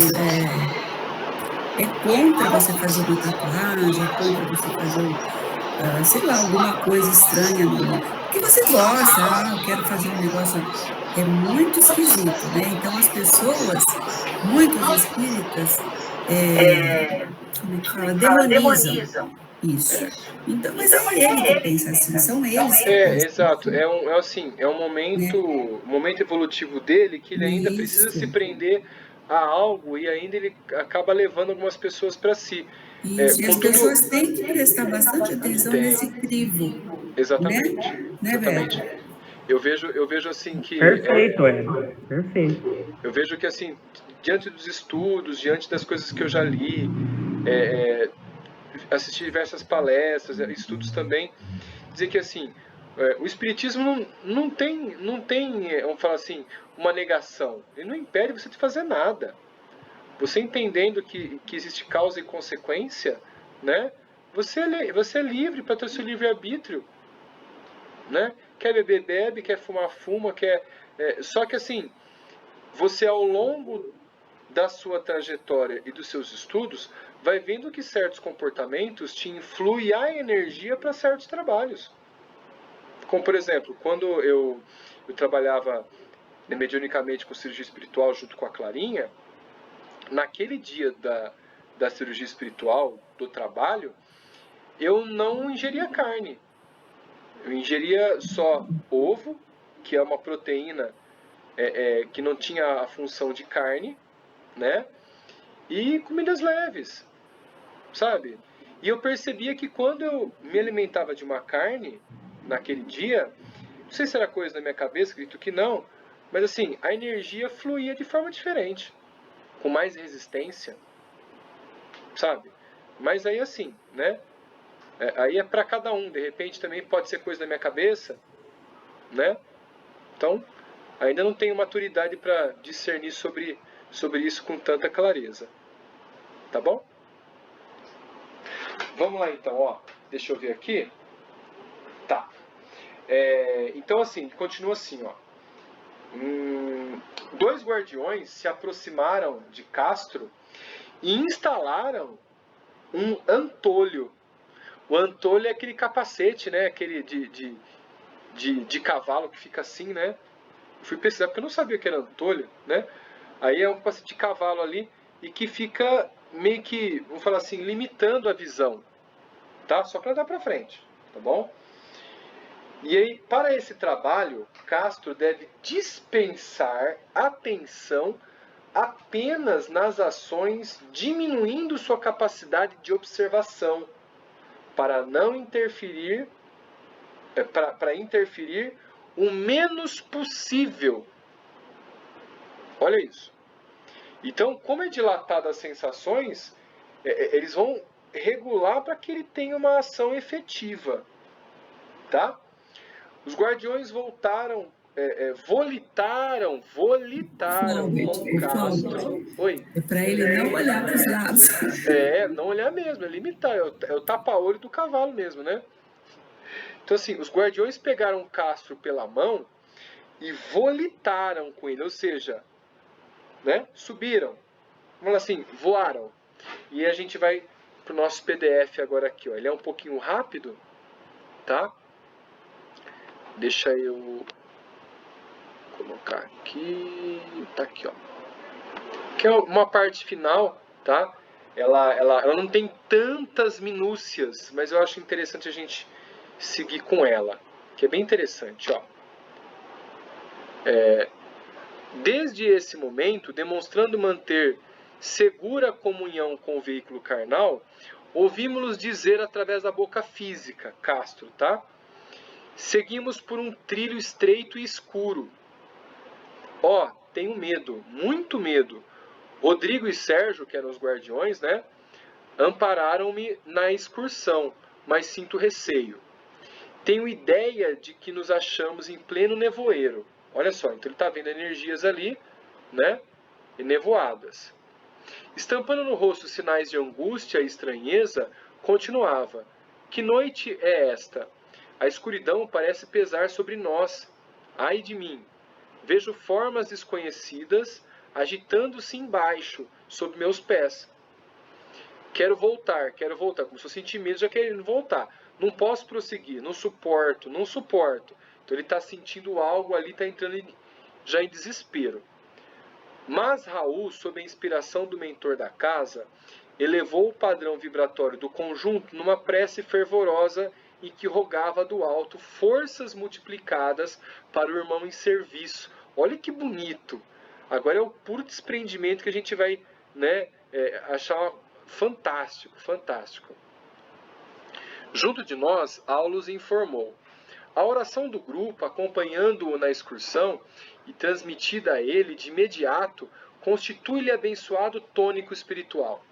é contra você fazer uma tatuagem, é contra você fazer, sei lá, alguma coisa estranha, porque você gosta, eu quero fazer um negócio, é muito esquisito, né? Então as pessoas, muitos espíritas, como é que fala, demonizam isso. Então, mas é ele que pensa assim, são eles que pensam. Exato. É um momento evolutivo dele que ele ainda precisa se prender a algo e ainda ele acaba levando algumas pessoas para si. Isso, e as pessoas têm que prestar bastante atenção nesse crivo. Exatamente. Né, Exatamente. Eu vejo assim que... Perfeito, perfeito. Eu vejo que assim, diante dos estudos, diante das coisas que eu já li, assisti diversas palestras, estudos também, dizer que assim, o espiritismo não tem, vamos falar assim, uma negação. Ele não impede você de fazer nada. Você entendendo que existe causa e consequência, né? Você é livre para ter o seu livre-arbítrio, né? Quer beber, bebe, quer fumar, fuma, só que assim, você ao longo da sua trajetória e dos seus estudos, vai vendo que certos comportamentos te influem a energia para certos trabalhos. Como, por exemplo, quando eu trabalhava mediunicamente com cirurgia espiritual junto com a Clarinha, naquele dia da cirurgia espiritual, do trabalho, eu não ingeria carne. Eu ingeria só ovo, que é uma proteína que não tinha a função de carne, né? E comidas leves, sabe? E eu percebia que quando eu me alimentava de uma carne, naquele dia, não sei se era coisa na minha cabeça, acredito que não, mas assim, a energia fluía de forma diferente, com mais resistência, sabe? Mas aí assim, né? Aí é pra cada um, de repente também pode ser coisa da minha cabeça, né? Então, ainda não tenho maturidade para discernir sobre isso com tanta clareza. Tá bom? Vamos lá então, ó. Deixa eu ver aqui. Tá. Então assim, continua assim, ó. 2 guardiões se aproximaram de Castro e instalaram um antolho. O antolho é aquele capacete, né? Aquele de cavalo que fica assim, né? Eu fui pesquisar porque eu não sabia que era antolho, né? Aí é um capacete de cavalo ali e que fica meio que, vamos falar assim, limitando a visão, tá? Só para dar para frente, tá bom? E aí, para esse trabalho, Castro deve dispensar atenção apenas nas ações, diminuindo sua capacidade de observação, para não interferir, para interferir o menos possível. Olha isso. Então, como é dilatado as sensações, eles vão regular para que ele tenha uma ação efetiva, tá? Os guardiões voltaram, volitaram com Castro. Oi? É para ele não olhar para os lados. Não olhar mesmo, é limitar, é o tapa-olho do cavalo mesmo, né? Então assim, os guardiões pegaram Castro pela mão e volitaram com ele, ou seja, né, subiram, vamos lá assim, voaram. E a gente vai pro nosso PDF agora aqui, ó. Ele é um pouquinho rápido, tá? Deixa eu colocar aqui, tá aqui, ó. Que é uma parte final, tá? Ela não tem tantas minúcias, mas eu acho interessante a gente seguir com ela, que é bem interessante, ó. Desde esse momento, demonstrando manter segura comunhão com o veículo carnal, ouvimos-los dizer através da boca física, Castro, tá? Seguimos por um trilho estreito e escuro. Tenho medo, muito medo. Rodrigo e Sérgio, que eram os guardiões, né? Ampararam-me na excursão, mas sinto receio. Tenho ideia de que nos achamos em pleno nevoeiro. Olha só, então ele está vendo energias ali, né? E nevoadas. Estampando no rosto sinais de angústia e estranheza, continuava. Que noite é esta? A escuridão parece pesar sobre nós. Ai de mim! Vejo formas desconhecidas agitando-se embaixo, sob meus pés. Quero voltar, como se eu sentir medo, já querendo voltar. Não posso prosseguir, não suporto. Então ele está sentindo algo ali, está entrando já em desespero. Mas Raul, sob a inspiração do mentor da casa, elevou o padrão vibratório do conjunto numa prece fervorosa e que rogava do alto forças multiplicadas para o irmão em serviço. Olha que bonito! Agora é o puro desprendimento que a gente vai, né, achar fantástico, fantástico. Junto de nós, Aulus informou. A oração do grupo, acompanhando-o na excursão e transmitida a ele de imediato, constitui-lhe abençoado tônico espiritual.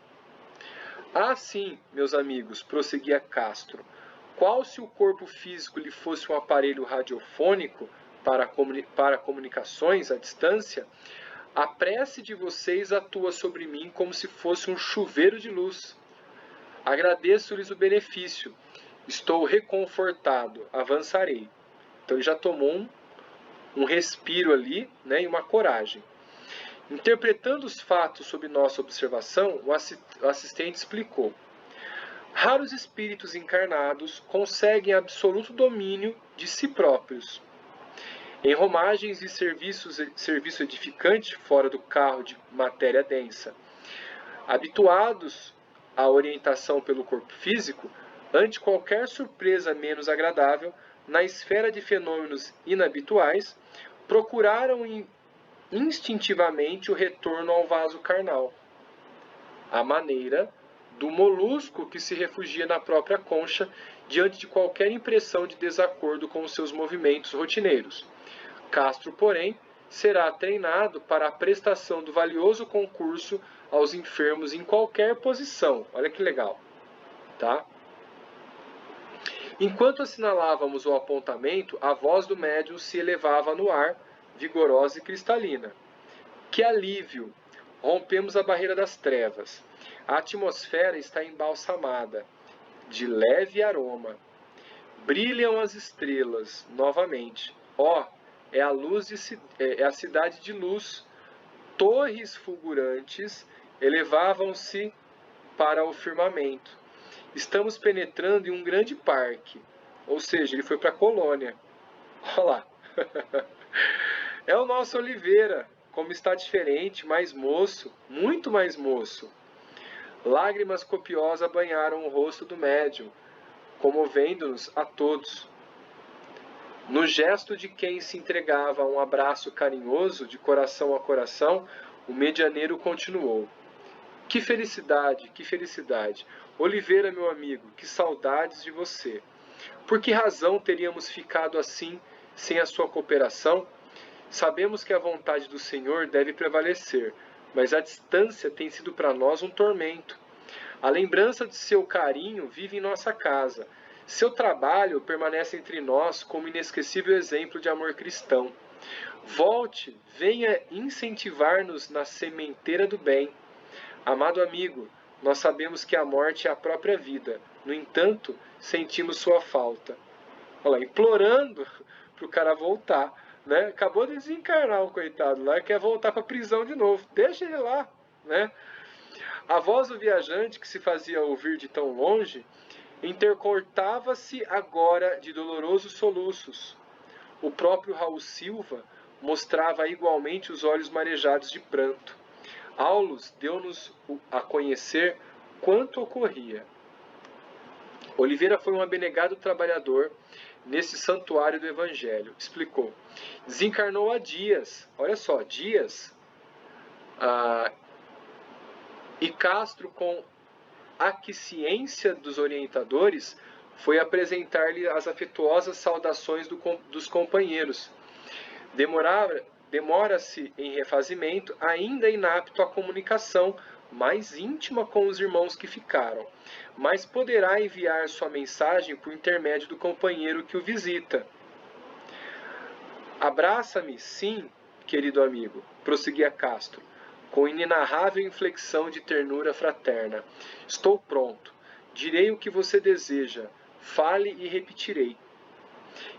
Sim, meus amigos, prosseguia Castro, qual se o corpo físico lhe fosse um aparelho radiofônico para comunicações à distância, a prece de vocês atua sobre mim como se fosse um chuveiro de luz. Agradeço-lhes o benefício. Estou reconfortado, avançarei. Então ele já tomou um respiro ali, né, e uma coragem. Interpretando os fatos sob nossa observação, o assistente explicou. Raros espíritos encarnados conseguem absoluto domínio de si próprios. Em romagens e serviço edificante fora do carro de matéria densa, habituados à orientação pelo corpo físico, ante qualquer surpresa menos agradável, na esfera de fenômenos inabituais, procuraram instintivamente o retorno ao vaso carnal, à maneira do molusco que se refugia na própria concha diante de qualquer impressão de desacordo com os seus movimentos rotineiros. Castro, porém, será treinado para a prestação do valioso concurso aos enfermos em qualquer posição. Olha que legal, tá? Enquanto assinalávamos o apontamento, a voz do médium se elevava no ar, vigorosa e cristalina. Que alívio! Rompemos a barreira das trevas. A atmosfera está embalsamada, de leve aroma. Brilham as estrelas, novamente. É a cidade de luz. Torres fulgurantes elevavam-se para o firmamento. Estamos penetrando em um grande parque. Ou seja, ele foi para a colônia. Olha lá. É o nosso Oliveira, como está diferente, mais moço, muito mais moço. Lágrimas copiosas banharam o rosto do médium, comovendo-nos a todos. No gesto de quem se entregava a um abraço carinhoso, de coração a coração, o medianeiro continuou. Que felicidade, que felicidade! Oliveira, meu amigo, que saudades de você! Por que razão teríamos ficado assim, sem a sua cooperação? Sabemos que a vontade do Senhor deve prevalecer, mas a distância tem sido para nós um tormento. A lembrança de seu carinho vive em nossa casa. Seu trabalho permanece entre nós como inesquecível exemplo de amor cristão. Volte, venha incentivar-nos na sementeira do bem. Amado amigo, nós sabemos que a morte é a própria vida. No entanto, sentimos sua falta. Olha lá, implorando para o cara voltar. Né? Acabou de desencarnar o coitado lá, quer voltar para a prisão de novo. Deixa ele lá. Né? A voz do viajante, que se fazia ouvir de tão longe, intercortava-se agora de dolorosos soluços. O próprio Raul Silva mostrava igualmente os olhos marejados de pranto. Aulus deu-nos a conhecer quanto ocorria. Oliveira foi um abnegado trabalhador nesse santuário do Evangelho. Explicou. Desencarnou há dias, olha só, dias. E Castro, com aquiescência dos orientadores, foi apresentar-lhe as afetuosas saudações dos companheiros. Demora-se em refazimento, ainda inapto à comunicação mais íntima com os irmãos que ficaram, mas poderá enviar sua mensagem por intermédio do companheiro que o visita. Abraça-me, sim, querido amigo, prosseguia Castro, com inenarrável inflexão de ternura fraterna. Estou pronto. Direi o que você deseja. Fale e repetirei.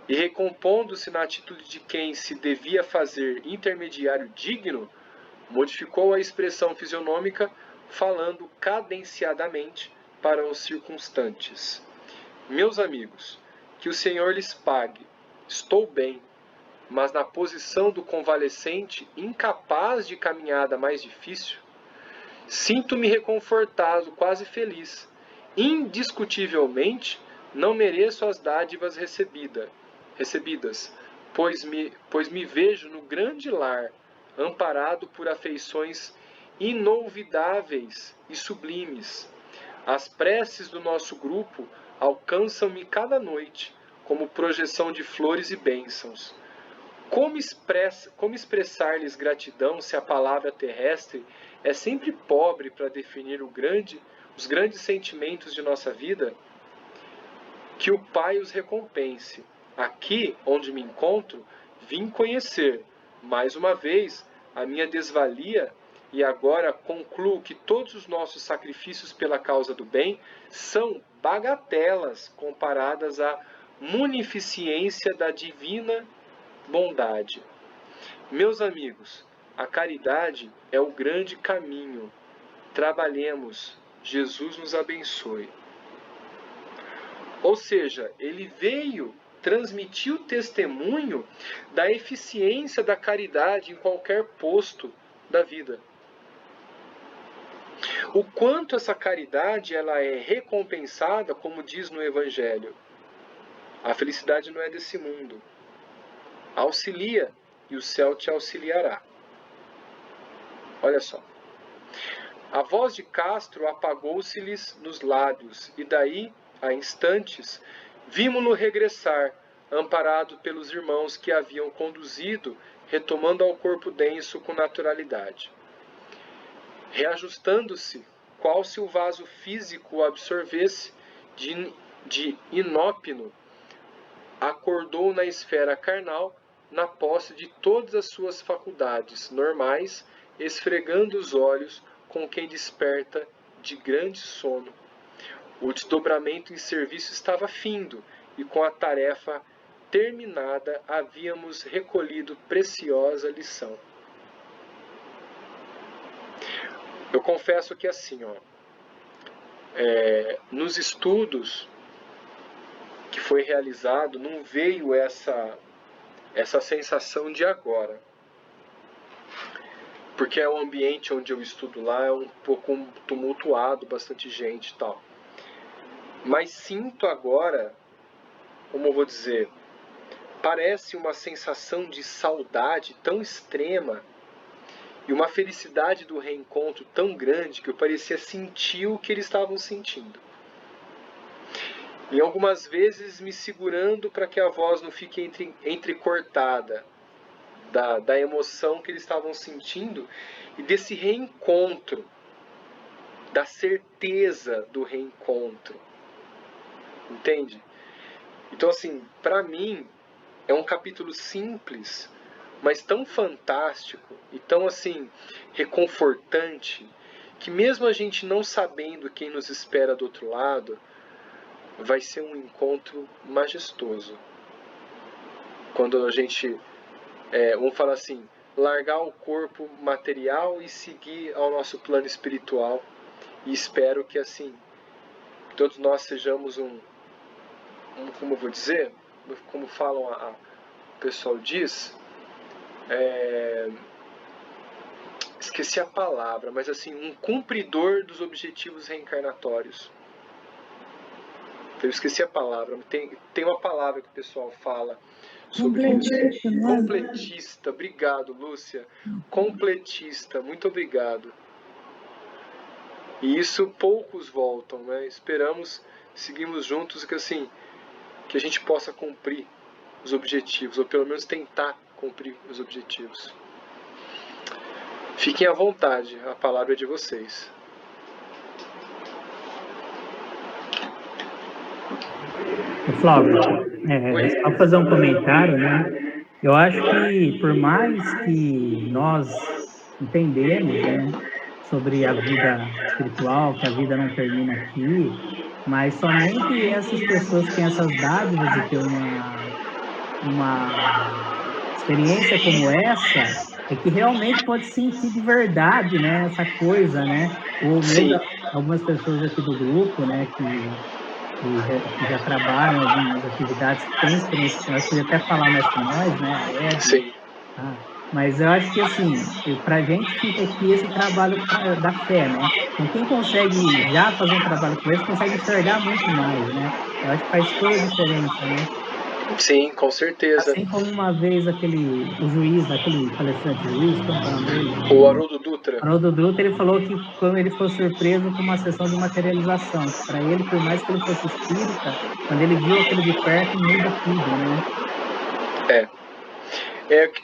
E recompondo-se na atitude de quem se devia fazer intermediário digno, modificou a expressão fisionômica, falando cadenciadamente para os circunstantes. Meus amigos, que o Senhor lhes pague. Estou bem, mas na posição do convalescente, incapaz de caminhada mais difícil, sinto-me reconfortado, quase feliz. Indiscutivelmente, não mereço as dádivas recebidas, pois me vejo no grande lar, amparado por afeições inolvidáveis e sublimes. As preces do nosso grupo alcançam-me cada noite, como projeção de flores e bênçãos. Como expressar-lhes gratidão se a palavra terrestre é sempre pobre para definir os grandes sentimentos de nossa vida? Que o Pai os recompense. Aqui, onde me encontro, vim conhecer, mais uma vez, a minha desvalia e agora concluo que todos os nossos sacrifícios pela causa do bem são bagatelas comparadas à munificência da divina bondade. Meus amigos, a caridade é o grande caminho. Trabalhemos. Jesus nos abençoe. Ou seja, ele veio transmitir o testemunho da eficiência da caridade em qualquer posto da vida. O quanto essa caridade ela é recompensada, como diz no Evangelho. A felicidade não é desse mundo. Auxilia e o céu te auxiliará. Olha só. A voz de Castro apagou-se-lhes nos lábios e daí, a instantes, vimo-lo regressar, amparado pelos irmãos que haviam conduzido, retomando ao corpo denso com naturalidade. Reajustando-se, qual se o vaso físico o absorvesse de inópino, acordou na esfera carnal, na posse de todas as suas faculdades normais, esfregando os olhos com quem desperta de grande sono. O desdobramento em serviço estava findo, e com a tarefa terminada havíamos recolhido preciosa lição. Eu confesso que assim, nos estudos que foi realizado, não veio essa sensação de agora. Porque é um ambiente onde eu estudo lá, é um pouco tumultuado, bastante gente e tal. Mas sinto agora, como eu vou dizer, parece uma sensação de saudade tão extrema e uma felicidade do reencontro tão grande que eu parecia sentir o que eles estavam sentindo. E algumas vezes me segurando para que a voz não fique entrecortada da emoção que eles estavam sentindo e desse reencontro, da certeza do reencontro. Entende? Então, assim, para mim, é um capítulo simples, mas tão fantástico e tão, assim, reconfortante, que mesmo a gente não sabendo quem nos espera do outro lado, vai ser um encontro majestoso. Quando a gente, vamos falar assim, largar o corpo material e seguir ao nosso plano espiritual. E espero que, assim, todos nós sejamos como eu vou dizer, como falam o pessoal diz, esqueci a palavra, mas assim, um cumpridor dos objetivos reencarnatórios. Eu esqueci a palavra, tem uma palavra que o pessoal fala sobre Completista, não é? completista. Obrigado, Lúcia. Completista, muito obrigado. E isso poucos voltam, né? Esperamos, seguimos juntos que assim, que a gente possa cumprir os objetivos, ou pelo menos tentar cumprir os objetivos. Fiquem à vontade, a palavra é de vocês. Flávio, Oi. só fazer um comentário, né? Eu acho que por mais que nós entendemos, né, sobre a vida espiritual, que a vida não termina aqui, mas somente essas pessoas que têm essas dádivas de ter uma experiência como essa é que realmente pode sentir de verdade, né, essa coisa, né? Ou mesmo Sim. algumas pessoas aqui do grupo, né, que já trabalham em algumas atividades, que têm experiência com nós, podia até falar mais com nós, né, a Ed, Sim. tá? Mas eu acho que, assim, para a gente fica aqui esse trabalho da fé, né? Então, quem consegue já fazer um trabalho com esse, consegue enxergar muito mais, né? Eu acho que faz toda a diferença, né? Sim, com certeza. Assim como uma vez o juiz, aquele palestrante juiz, como é o nome dele? O Haroldo Dutra. Haroldo Dutra, ele falou que quando ele ficou surpreso com uma sessão de materialização, para ele, por mais que ele fosse espírita, quando ele viu aquilo de perto, muda tudo, né?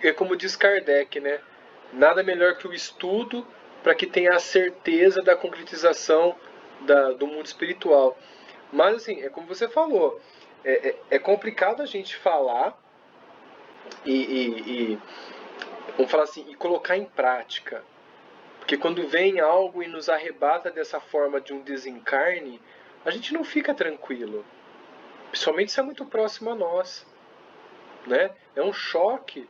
É como diz Kardec, né? Nada melhor que o estudo para que tenha a certeza da concretização do mundo espiritual. Mas assim, é como você falou, é complicado a gente falar e vamos falar assim, e colocar em prática. Porque quando vem algo e nos arrebata dessa forma de um desencarne, a gente não fica tranquilo. Principalmente se é muito próximo a nós. Né? É um choque,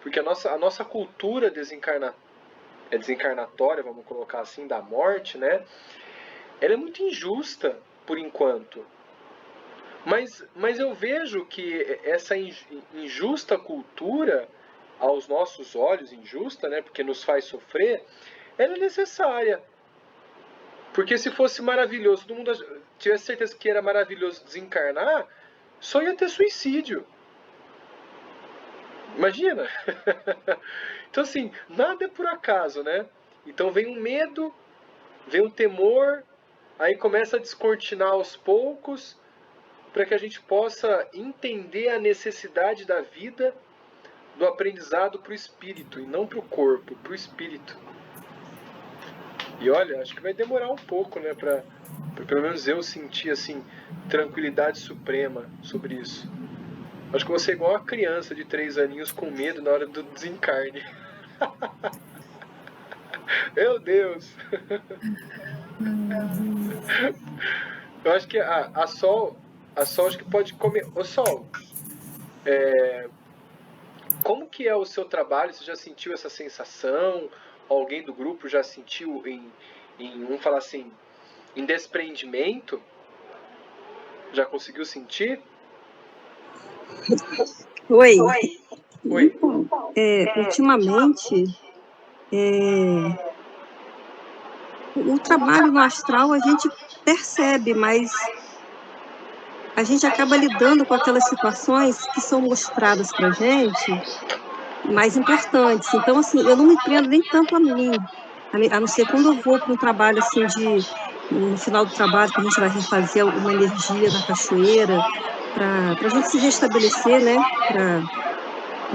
porque a nossa cultura desencarnatória, vamos colocar assim, da morte, né? Ela é muito injusta, por enquanto. Mas eu vejo que essa injusta cultura, aos nossos olhos, injusta, né? Porque nos faz sofrer, ela é necessária. Porque se fosse maravilhoso, todo mundo tivesse certeza que era maravilhoso desencarnar, só ia ter suicídio. Imagina? Então assim, nada é por acaso, né? Então vem um medo, vem um temor, aí começa a descortinar aos poucos, para que a gente possa entender a necessidade da vida, do aprendizado para o espírito, e não para o corpo, para o espírito. E olha, acho que vai demorar um pouco, né, para pelo menos eu sentir assim, tranquilidade suprema sobre isso. Acho que eu vou ser igual a criança de 3 aninhos com medo na hora do desencarne. Meu Deus! Eu acho que a Sol acho que pode comer. Ô Sol, como que é o seu trabalho? Você já sentiu essa sensação? Alguém do grupo já sentiu vamos falar assim, em desprendimento? Já conseguiu sentir? Oi. Oi. Então, ultimamente, o trabalho no astral a gente percebe, mas a gente acaba lidando com aquelas situações que são mostradas para a gente mais importantes. Então, assim, eu não me prendo nem tanto a mim, a não ser quando eu vou para um trabalho assim no final do trabalho, que a gente vai refazer uma energia na cachoeira, para a gente se restabelecer, né? Para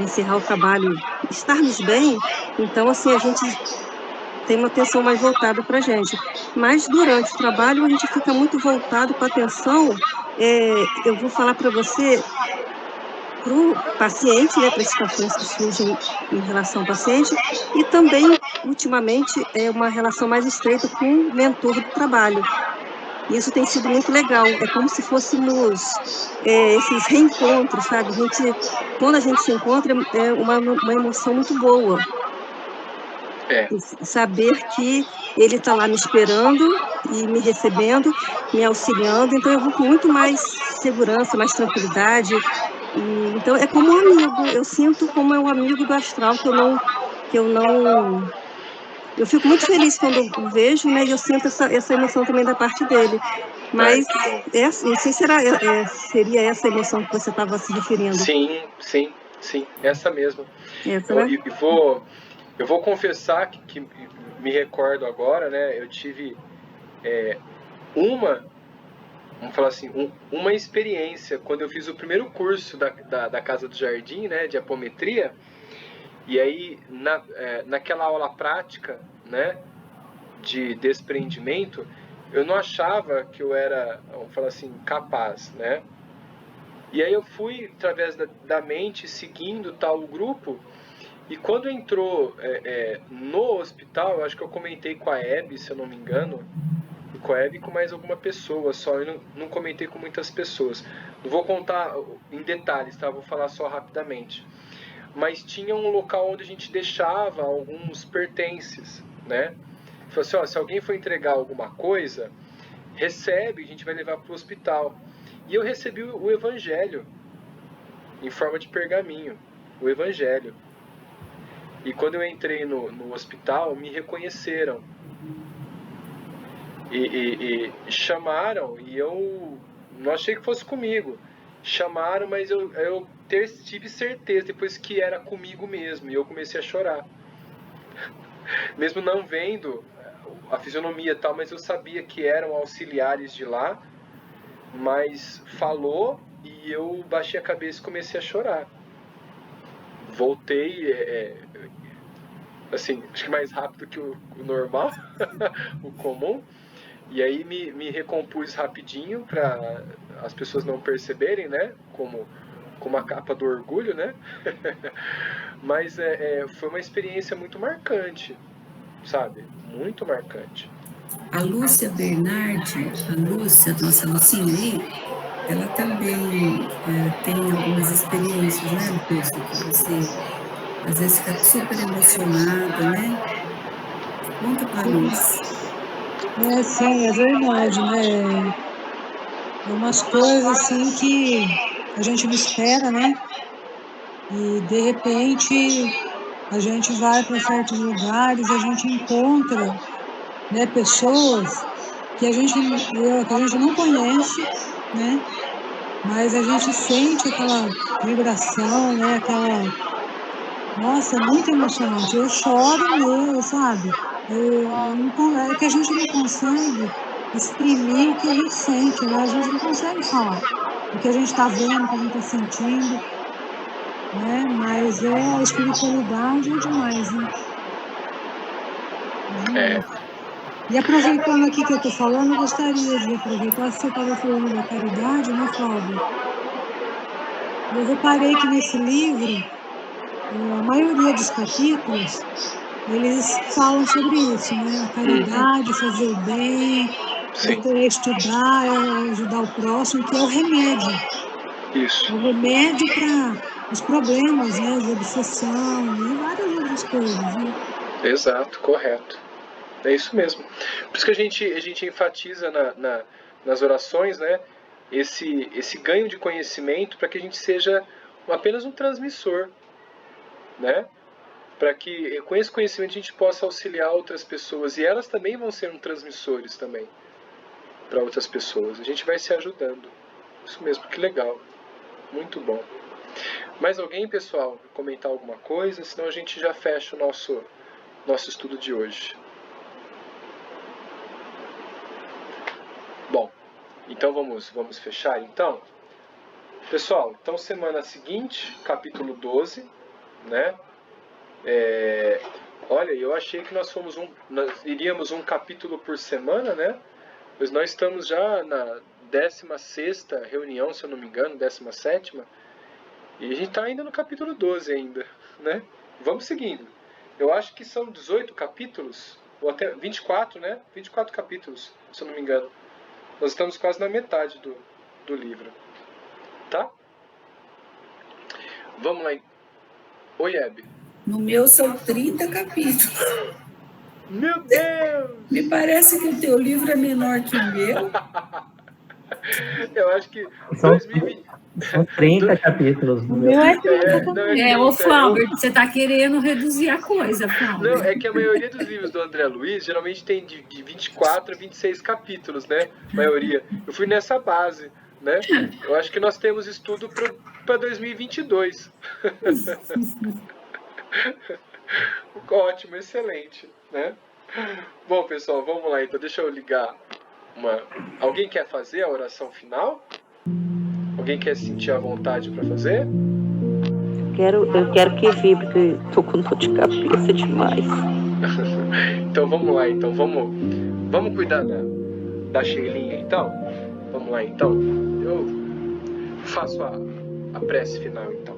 encerrar o trabalho, estarmos bem. Então, assim, a gente tem uma atenção mais voltada para a gente. Mas durante o trabalho a gente fica muito voltado com a atenção. Eu vou falar para você, para o paciente, né, para as situações que surgem em relação ao paciente, e também, ultimamente, uma relação mais estreita com o mentor do trabalho. Isso tem sido muito legal, é como se fôssemos esses reencontros, sabe? Quando a gente se encontra, é uma emoção muito boa. Saber que ele está lá me esperando e me recebendo, me auxiliando, então eu vou com muito mais segurança, mais tranquilidade. Então é como um amigo, eu sinto como é um amigo do astral eu fico muito feliz quando eu vejo, né? E eu sinto essa emoção também da parte dele. Mas não sei se seria essa emoção que você estava se referindo. Sim, essa mesmo. Essa, né? Eu vou confessar que me recordo agora, né? Eu tive vamos falar assim, uma experiência quando eu fiz o primeiro curso da Casa do Jardim, né? De apometria. E aí, naquela aula prática, né? De desprendimento, eu não achava que eu era, vamos falar assim, capaz, né? E aí eu fui, através da mente, seguindo tal grupo, e quando entrou no hospital, eu acho que eu comentei com a Hebe, se eu não me engano, e com a Hebe e com mais alguma pessoa só, eu não comentei com muitas pessoas. Não vou contar em detalhes, tá? Vou falar só rapidamente. Mas tinha um local onde a gente deixava alguns pertences, né? Falou assim, ó, se alguém for entregar alguma coisa, recebe, a gente vai levar para o hospital. E eu recebi o evangelho em forma de pergaminho, o evangelho. E quando eu entrei no hospital, me reconheceram. E chamaram, e eu não achei que fosse comigo. Chamaram, mas eu tive certeza depois que era comigo mesmo. E eu comecei a chorar. Mesmo não vendo a fisionomia e tal, mas eu sabia que eram auxiliares de lá. Mas falou e eu baixei a cabeça e comecei a chorar. Voltei, assim, acho que mais rápido que o normal, o comum. E aí me recompus rapidinho para as pessoas não perceberem, né? Como a capa do orgulho, né? Mas foi uma experiência muito marcante, sabe? Muito marcante. A Lúcia Bernardi, nossa Lucinha aí, ela também tem algumas experiências, né, Lúcia, que você às vezes fica super emocionada, né? Conta para nós. Sim, é verdade, né? É umas coisas assim que a gente não espera, né? E de repente a gente vai para certos lugares, a gente encontra, né, pessoas que a gente não conhece, né? Mas a gente sente aquela vibração, né? Nossa, é muito emocionante. Eu choro mesmo, sabe? É que a gente não consegue exprimir o que a gente sente, né? A gente não consegue falar o que a gente está vendo, o que a gente está sentindo, né? Mas a espiritualidade é demais, né? É demais. E aproveitando aqui que eu estou falando, eu gostaria de aproveitar, você estava falando da caridade, né, Flávio? Eu reparei que nesse livro, a maioria dos capítulos, eles falam sobre isso, né? A caridade, fazer o bem, estudar, ajudar o próximo, que é o remédio. Isso. O remédio para os problemas, né? De obsessão e várias outras coisas, né? Exato, correto. É isso mesmo. Por isso que a gente enfatiza nas orações, né? Esse ganho de conhecimento para que a gente seja apenas um transmissor, né? Para que com esse conhecimento a gente possa auxiliar outras pessoas e elas também vão ser transmissores também para outras pessoas. A gente vai se ajudando. Isso mesmo, que legal. Muito bom. Mais alguém, pessoal, comentar alguma coisa? Senão a gente já fecha o nosso estudo de hoje. Bom, então vamos fechar então? Pessoal, então semana seguinte, capítulo 12, né? Olha, eu achei que nós iríamos um capítulo por semana, né? Pois nós estamos já na 16ª reunião, se eu não me engano, 17ª. E a gente está ainda no capítulo 12 ainda, né? Vamos seguindo. Eu acho que são 18 capítulos, ou até 24, né? 24 capítulos, se eu não me engano. Nós estamos quase na metade do livro. Tá? Vamos lá. Oi, Hebe. No meu são 30 capítulos. Meu Deus! Me parece que o teu livro é menor que o meu. Eu acho que São 30 capítulos no O meu. meu é 30 não, também. Ô, Flauber, você está querendo reduzir a coisa, Flauber. Não, é que a maioria dos livros do André Luiz geralmente tem de 24 a 26 capítulos, né? Maioria. Eu fui nessa base, né? Eu acho que nós temos estudo para 2022. Ótimo, excelente, né? Bom, pessoal, vamos lá então. Deixa eu ligar uma... Alguém quer fazer a oração final? Alguém quer sentir a vontade para fazer? Eu quero que vibre, porque tô com dor de cabeça demais. Então vamos lá, então. Vamos cuidar da Sheilinha, então? Vamos lá, então. Eu faço a prece final, então.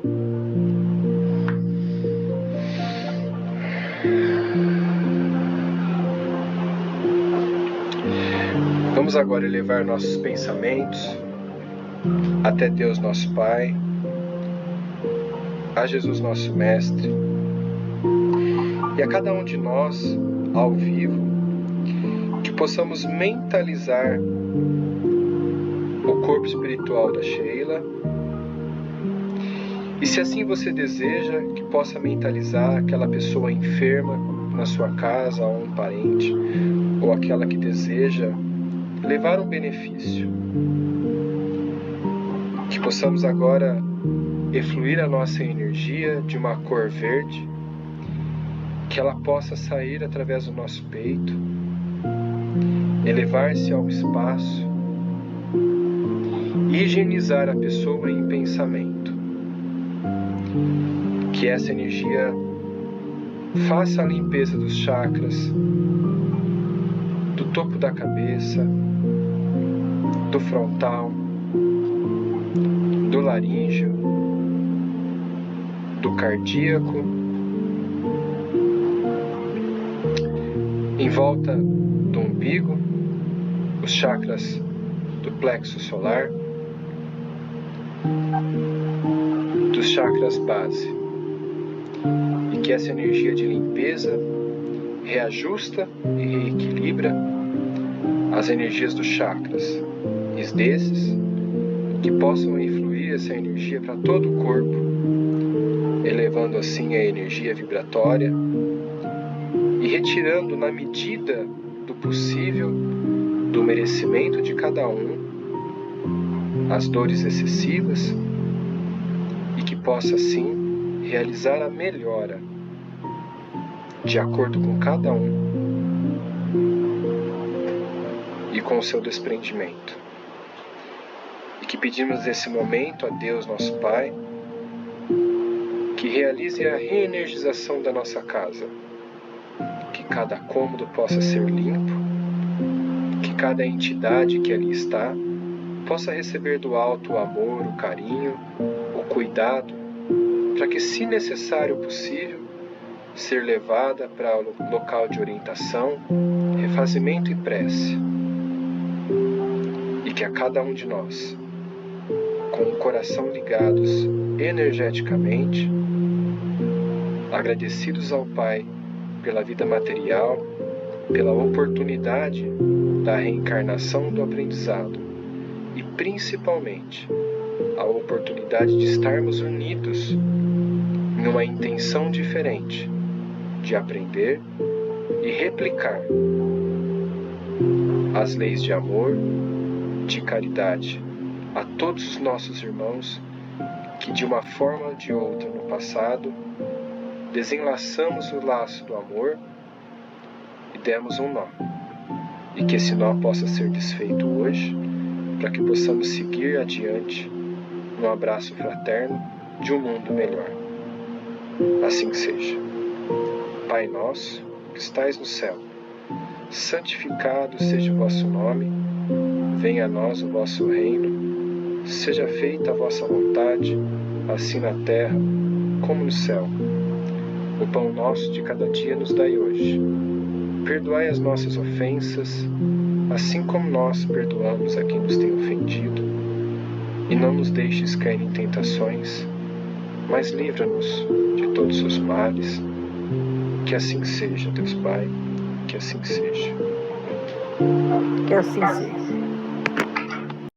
Vamos agora elevar nossos pensamentos até Deus nosso Pai, a Jesus nosso Mestre, e a cada um de nós, ao vivo, que possamos mentalizar o corpo espiritual da Sheila, e se assim você deseja, que possa mentalizar aquela pessoa enferma na sua casa, ou um parente, ou aquela que deseja levar um benefício. Que possamos agora efluir a nossa energia de uma cor verde, que ela possa sair através do nosso peito, elevar-se ao espaço e higienizar a pessoa em pensamento. Que essa energia faça a limpeza dos chakras, do topo da cabeça, do frontal, do laríngeo, do cardíaco, em volta do umbigo, os chakras do plexo solar, dos chakras base. E que essa energia de limpeza reajusta e reequilibra as energias dos chakras, e desses que possam influir essa energia para todo o corpo, elevando assim a energia vibratória e retirando na medida do possível, do merecimento de cada um, as dores excessivas, e que possa assim realizar a melhora de acordo com cada um e com o seu desprendimento. E que pedimos nesse momento a Deus nosso Pai que realize a reenergização da nossa casa, que cada cômodo possa ser limpo, que cada entidade que ali está possa receber do alto o amor, o carinho, o cuidado, para que, se necessário possível, ser levada para o local de orientação, refazimento e prece. E que a cada um de nós, com o coração ligados energeticamente, agradecidos ao Pai pela vida material, pela oportunidade da reencarnação do aprendizado e principalmente a oportunidade de estarmos unidos numa intenção diferente de aprender e replicar as leis de amor, de caridade a todos os nossos irmãos que de uma forma ou de outra no passado desenlaçamos o laço do amor e demos um nó, e que esse nó possa ser desfeito hoje, para que possamos seguir adiante num abraço fraterno de um mundo melhor. Assim que seja. Pai nosso, que estais no céu, santificado seja o vosso nome, venha a nós o vosso reino, seja feita a vossa vontade, assim na terra como no céu. O pão nosso de cada dia nos dai hoje. Perdoai as nossas ofensas, assim como nós perdoamos a quem nos tem ofendido. E não nos deixes cair em tentações, mas livra-nos de todos os males. Que assim seja, Deus Pai, que assim seja. Que assim seja.